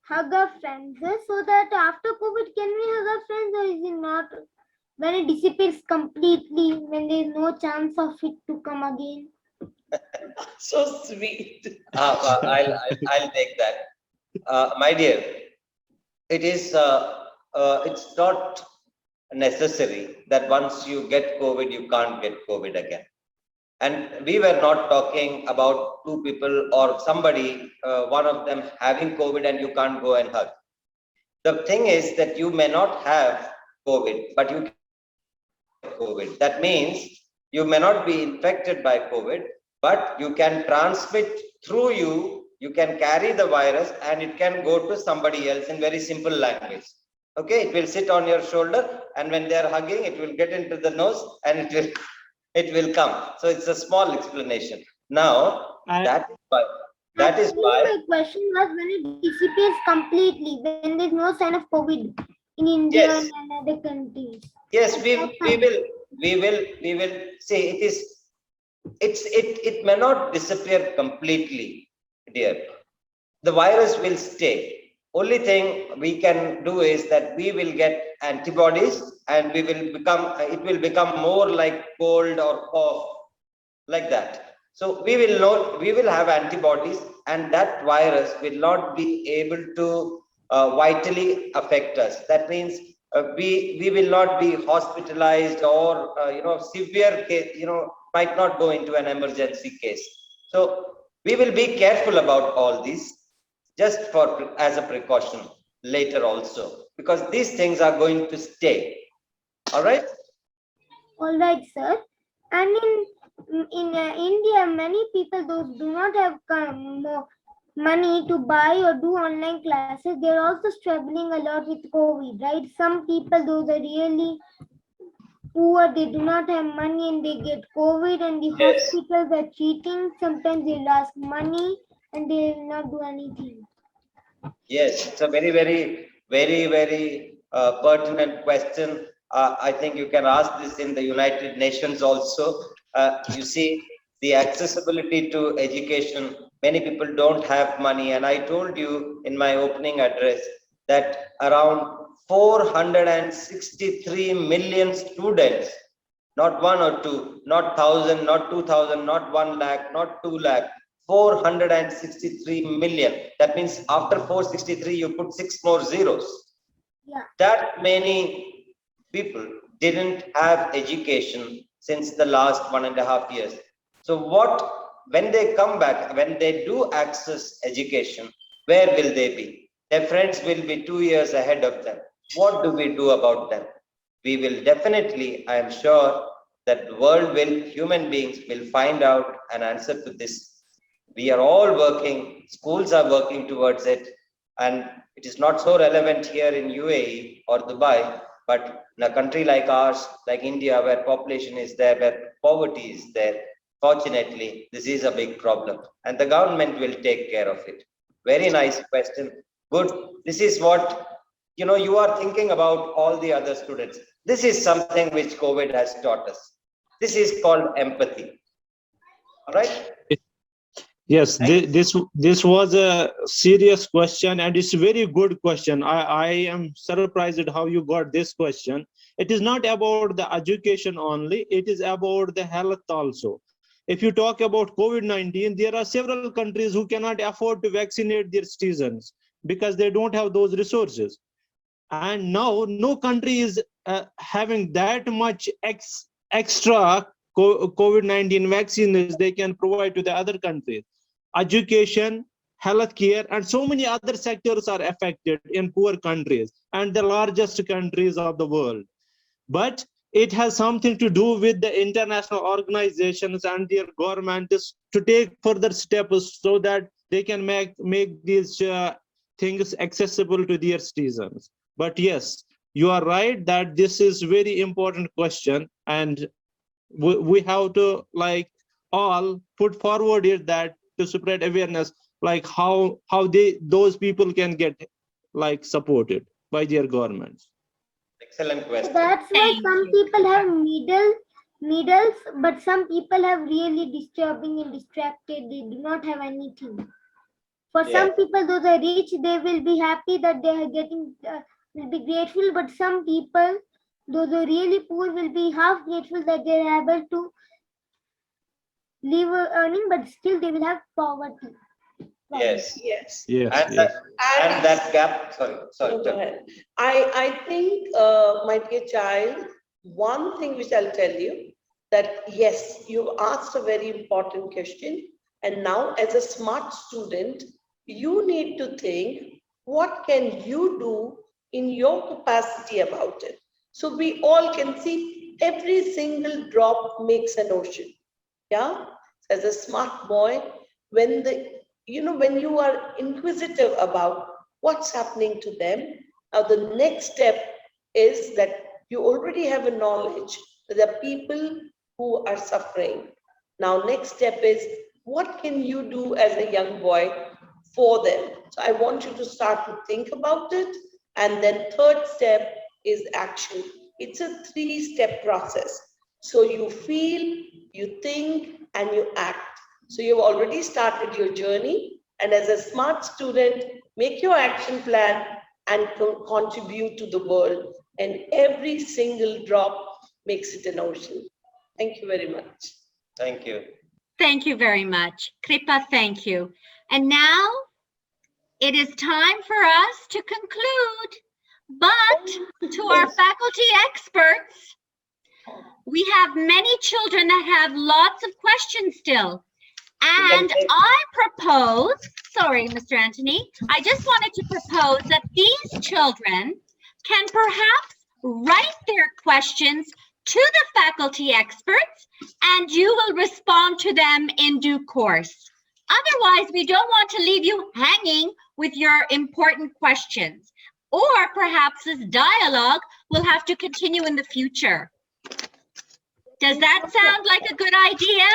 hug our friends. So that after COVID, can we hug our friends, or is it not? When it disappears completely, when there is no chance of it to come again. So sweet. I'll take that. My dear, it is it's not necessary that once you get COVID, you can't get COVID again. And we were not talking about two people or somebody, one of them having COVID and you can't go and hug. The thing is that you may not have COVID, but you can have COVID. That means you may not be infected by COVID, but you can transmit through you. You can carry the virus and it can go to somebody else in very simple language. Okay, it will sit on your shoulder, and when they are hugging, it will get into the nose and it will come. So it's a small explanation. Now that is why my question was when it disappears completely, when there's no sign of COVID in India yes, and other countries. yes, we will say it may not disappear completely, dear. The virus will stay. Only thing we can do is that we will get antibodies and it will become more like cold or cough, like that. So we will have antibodies, and that virus will not be able to vitally affect us. That means we will not be hospitalized or severe case, might not go into an emergency case. So we will be careful about all these, just as a precaution later also, because these things are going to stay. All right. All right, sir. And in India, many people those do not have money to buy or do online classes, they're also struggling a lot with COVID, right? Some people, those are really poor, they do not have money and they get COVID, and the Yes. hospitals are cheating. Sometimes they'll ask money and they will not do anything. Yes, it's a very pertinent question. I think you can ask this in the United Nations also. You see, the accessibility to education, many people don't have money. And I told you in my opening address that around 463 million students, not one or two, not 1,000, not 2,000, not 1 lakh, not 2 lakh, 463 million. That means after 463, you put 6 more zeros. Yeah. That many people didn't have education since the last 1.5 years. So when they come back, when they do access education, where will they be? Their friends will be 2 years ahead of them. What do we do about them? We will definitely, I am sure that the world will, human beings will find out an answer to this. We are all working, schools are working towards it, and it is not so relevant here in UAE or Dubai, but in a country like ours, like India, where population is there, where poverty is there, fortunately, this is a big problem, and the government will take care of it. Very nice question. Good. This is what, you are thinking about all the other students. This is something which COVID has taught us. This is called empathy. All right? Yes, this was a serious question, and it's a very good question. I am surprised at how you got this question. It is not about the education only, it is about the health also. If you talk about COVID-19, there are several countries who cannot afford to vaccinate their citizens because they don't have those resources. And now no country is having that much extra COVID-19 vaccines they can provide to the other countries. Education, healthcare, and so many other sectors are affected in poor countries and the largest countries of the world. But it has something to do with the international organizations and their governments to take further steps so that they can make these things accessible to their citizens. But yes, you are right that this is very important question, and we have to all put forward it that to spread awareness, like how those people can get supported by their governments. Excellent question. That's why some people have needles, but some people have really disturbing and distracted. They do not have anything. For some people, those are rich, they will be happy that they are getting, will be grateful. But some people, those are really poor, will be half grateful that they are able to live earning, but still they will have poverty. Yes. Yes. And that gap. Sorry. No, go ahead. I think, my dear child, one thing which I'll tell you, that yes, you asked a very important question, and now as a smart student, you need to think, what can you do in your capacity about it? So we all can see every single drop makes an ocean. Yeah, as a smart boy, when you are inquisitive about what's happening to them, now the next step is that you already have a knowledge that there are people who are suffering. Now, next step is, what can you do as a young boy for them? So I want you to start to think about it. And then third step is action. It's a 3-step process. So you feel, you think, and you act. So you've already started your journey. And as a smart student, make your action plan and contribute to the world. And every single drop makes it an ocean. Thank you very much. Thank you. Thank you very much. Kripa, thank you. And now it is time for us to conclude. But to our faculty experts, we have many children that have lots of questions still. And I propose, sorry, Mr. Antony, I just wanted to propose that these children can perhaps write their questions to the faculty experts, and you will respond to them in due course. Otherwise, we don't want to leave you hanging with your important questions. Or perhaps this dialogue will have to continue in the future. Does that sound like a good idea?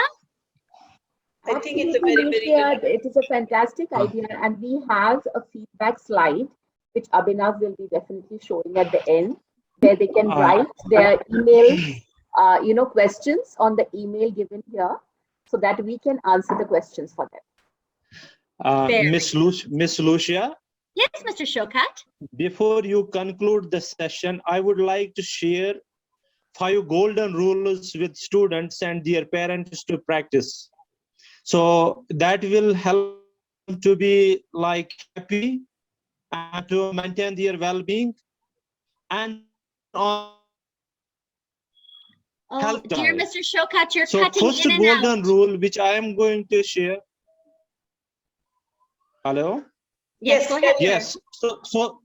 I think it's a very, very good idea. It is a fantastic idea, and we have a feedback slide, which Abhinav will be definitely showing at the end, where they can write their email, questions on the email given here, so that we can answer the questions for them. Miss Lucia? Yes, Mr. Showkat. Before you conclude the session, I would like to share 5 golden rules with students and their parents to practice. So that will help them to be like happy and to maintain their well-being and on health. Dear Mr. Showkat, you're so cutting first in and golden out. rule which I am going to share. Hello? Yes, go ahead. Yes. So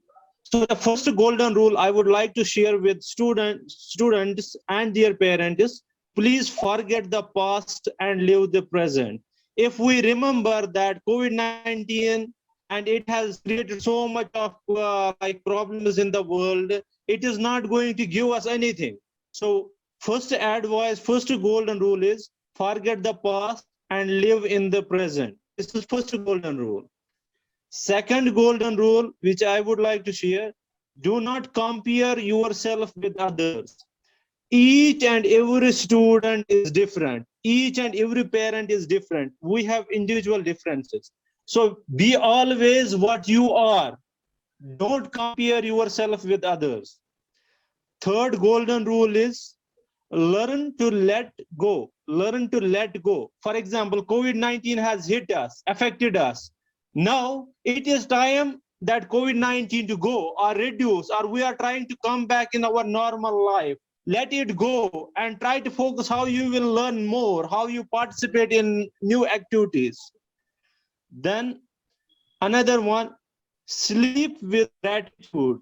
the first golden rule I would like to share with students and their parents is, please forget the past and live the present. If we remember that COVID-19 and it has created so much of problems in the world, it is not going to give us anything. So first golden rule is forget the past and live in the present. This is first golden rule. Second golden rule, which I would like to share, do not compare yourself with others. Each and every student is different. Each and every parent is different. We have individual differences. So be always what you are. Don't compare yourself with others. Third golden rule is learn to let go. Learn to let go. For example, COVID-19 has hit us, affected us. Now it is time that COVID-19 to go or reduce, or we are trying to come back in our normal life. Let it go and try to focus how you will learn more, how you participate in new activities. Then another one, sleep with gratitude.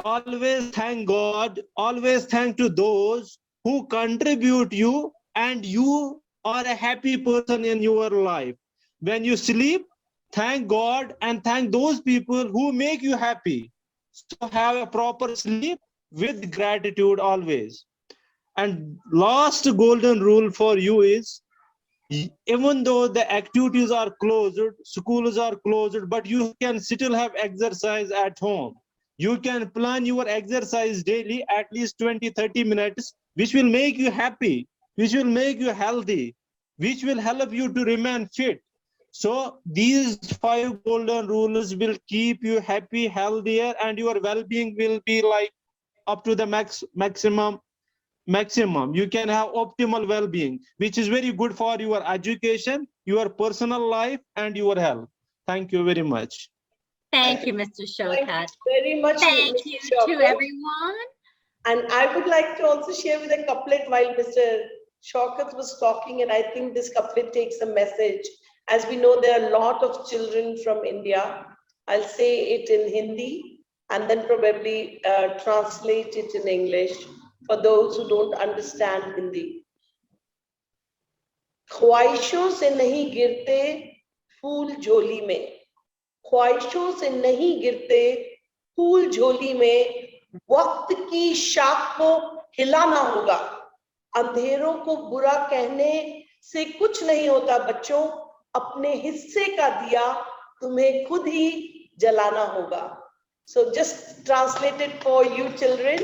Always thank God, always thank to those who contribute you, and you are a happy person in your life. When you sleep, thank God and thank those people who make you happy. So have a proper sleep with gratitude always. And last golden rule for you is, even though the activities are closed, schools are closed, but you can still have exercise at home. You can plan your exercise daily, at least 20-30 minutes, which will make you happy, which will make you healthy, which will help you to remain fit. So these 5 golden rules will keep you happy, healthier, and your well-being will be like up to the maximum. You can have optimal well-being, which is very good for your education, your personal life, and your health. Thank you very much. Thank you, Mr. Showkat. Thank you very much. Thank Mr. you Showkat. to everyone. And I would like to also share with a couplet while Mr. Showkat was talking, and I think this couplet takes a message. As we know, there are a lot of children from India. I'll say it in Hindi and then probably translate it in English for those who don't understand Hindi. ख्वाहिशों से नहीं गिरते फूल झोली में, ख्वाहिशों से नहीं गिरते फूल झोली में, वक्त की शाख को हिलाना होगा, अंधेरों को बुरा कहने से कुछ नहीं होता बच्चों, अपने हिस्से का दिया तुम्हें खुद ही जलाना होगा. So just translate it for you children,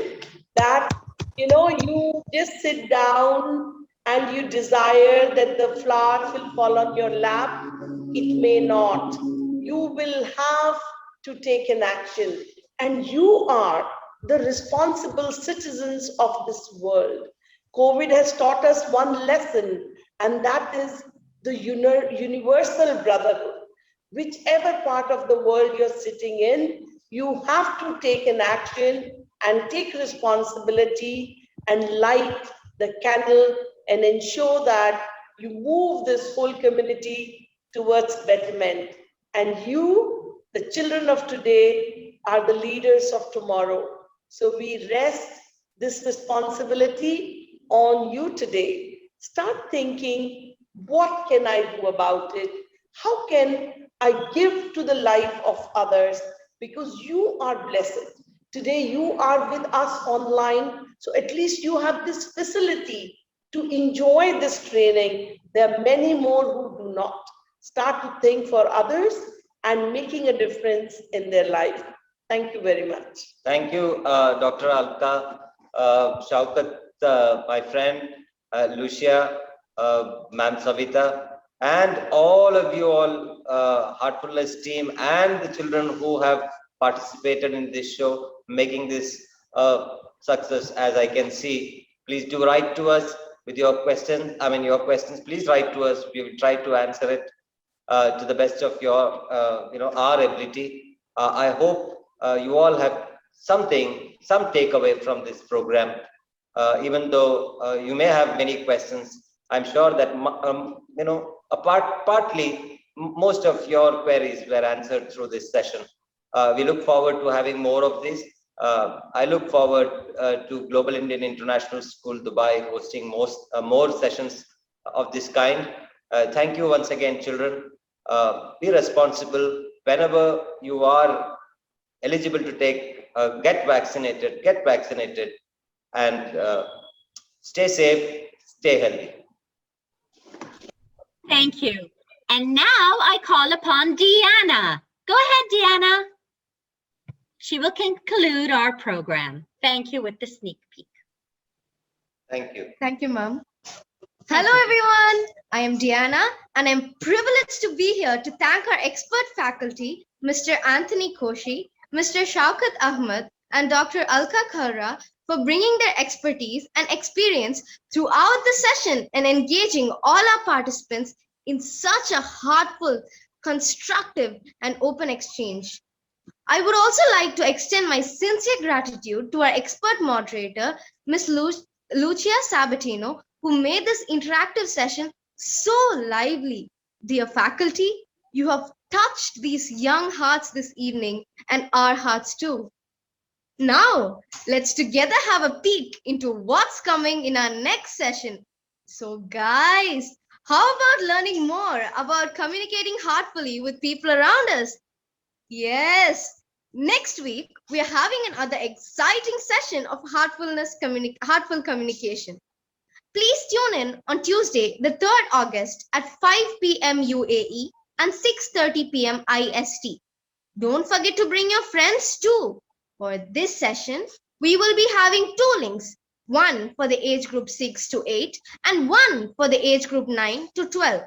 that you just sit down and you desire that the flowers will fall on your lap. It may not. You will have to take an action, and you are the responsible citizens of this world. COVID has taught us one lesson, and that is the universal brotherhood. Whichever part of the world you're sitting in, you have to take an action and take responsibility and light the candle and ensure that you move this whole community towards betterment. And you, the children of today, are the leaders of tomorrow. So we rest this responsibility on you today. Start thinking, what can I do about it? How can I give to the life of others? Because you are blessed. Today you are with us online, so at least you have this facility to enjoy this training. There are many more who do not. Start to think for others and making a difference in their life. Thank you very much. Thank you, Dr. Alka, Showkat, my friend, Lucia, Ma'am Savita, and all of you all, Heartfulness team, and the children who have participated in this show, making this success, as I can see. Please do write to us with your questions. Your questions, please write to us. We will try to answer it to the best of your, our ability. I hope you all have some takeaway from this program. Even though you may have many questions, I'm sure that partly most of your queries were answered through this session. We look forward to having more of this. I look forward to Global Indian International School Dubai hosting more sessions of this kind. Thank you once again, children. Be responsible whenever you are eligible to get vaccinated, and stay safe, stay healthy. Thank you. And now I call upon Deanna. Go ahead, Deanna. She will conclude our program. Thank you with the sneak peek. Thank you. Thank you, ma'am. Hello, everyone. I am Diana, and I'm privileged to be here to thank our expert faculty, Mr. Antony Koshy, Mr. Showkat Ahmad, and Dr. Alka Kalra for bringing their expertise and experience throughout the session and engaging all our participants in such a heartful, constructive, and open exchange. I would also like to extend my sincere gratitude to our expert moderator, Ms. Lucia Sabatino, who made this interactive session so lively. Dear faculty, you have touched these young hearts this evening and our hearts too. Now, let's together have a peek into what's coming in our next session. So guys, how about learning more about communicating heartfully with people around us? Yes, next week we are having another exciting session of heartful communication. Please tune in on Tuesday, the 3rd August at 5 p.m. UAE and 6:30 p.m. IST. Don't forget to bring your friends too. For this session, we will be having 2 links, one for the age group 6 to 8 and one for the age group 9 to 12.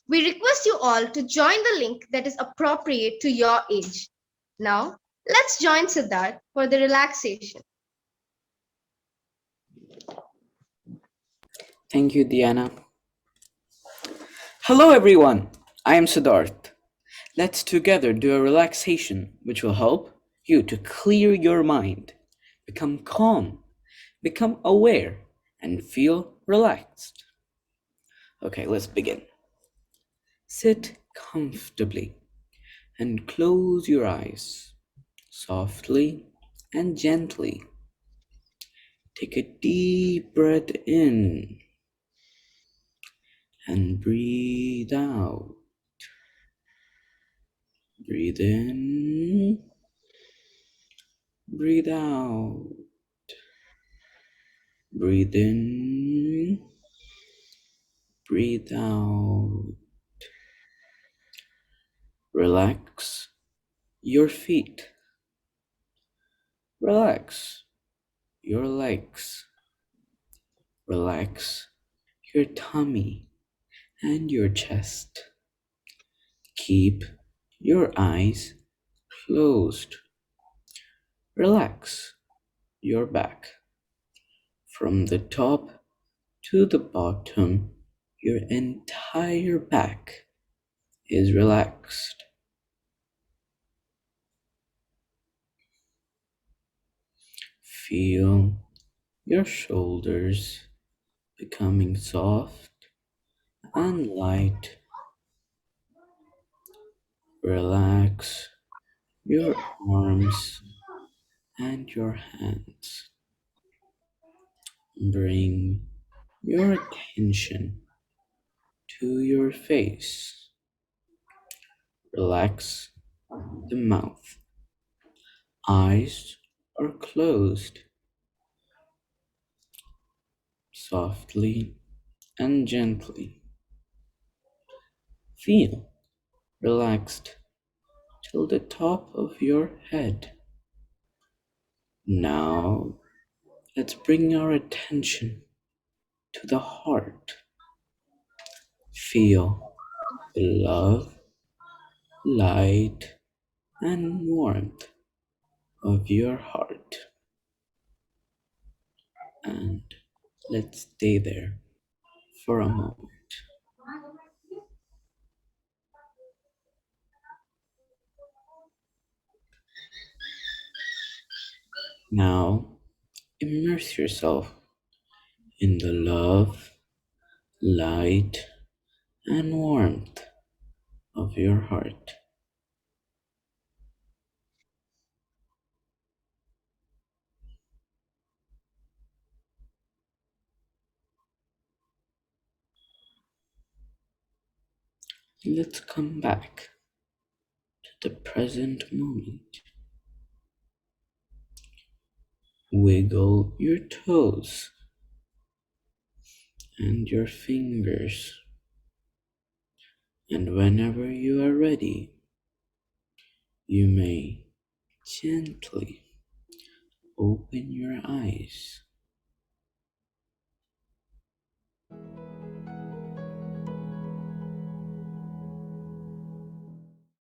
We request you all to join the link that is appropriate to your age. Now, let's join Siddharth for the relaxation. Thank you, Diana. Hello, everyone. I am Siddharth. Let's together do a relaxation which will help you to clear your mind, become calm, become aware, and feel relaxed. Okay, let's begin. Sit comfortably and close your eyes softly and gently. Take a deep breath in and breathe out. Breathe in, breathe out. Breathe in, breathe out. Relax your feet. Relax your legs. Relax your tummy and your chest. Keep your eyes closed. Relax your back. From the top to the bottom, your entire back is relaxed. Feel your shoulders becoming soft and light. Relax your arms and your hands. Bring your attention to your face. Relax the mouth. Eyes are closed. Softly and gently. Feel relaxed till the top of your head. Now, let's bring our attention to the heart. Feel the love, light, and warmth of your heart. And let's stay there for a moment. Now, immerse yourself in the love, light, and warmth of your heart. Let's come back to the present moment. Wiggle your toes and your fingers, and whenever you are ready, you may gently open your eyes.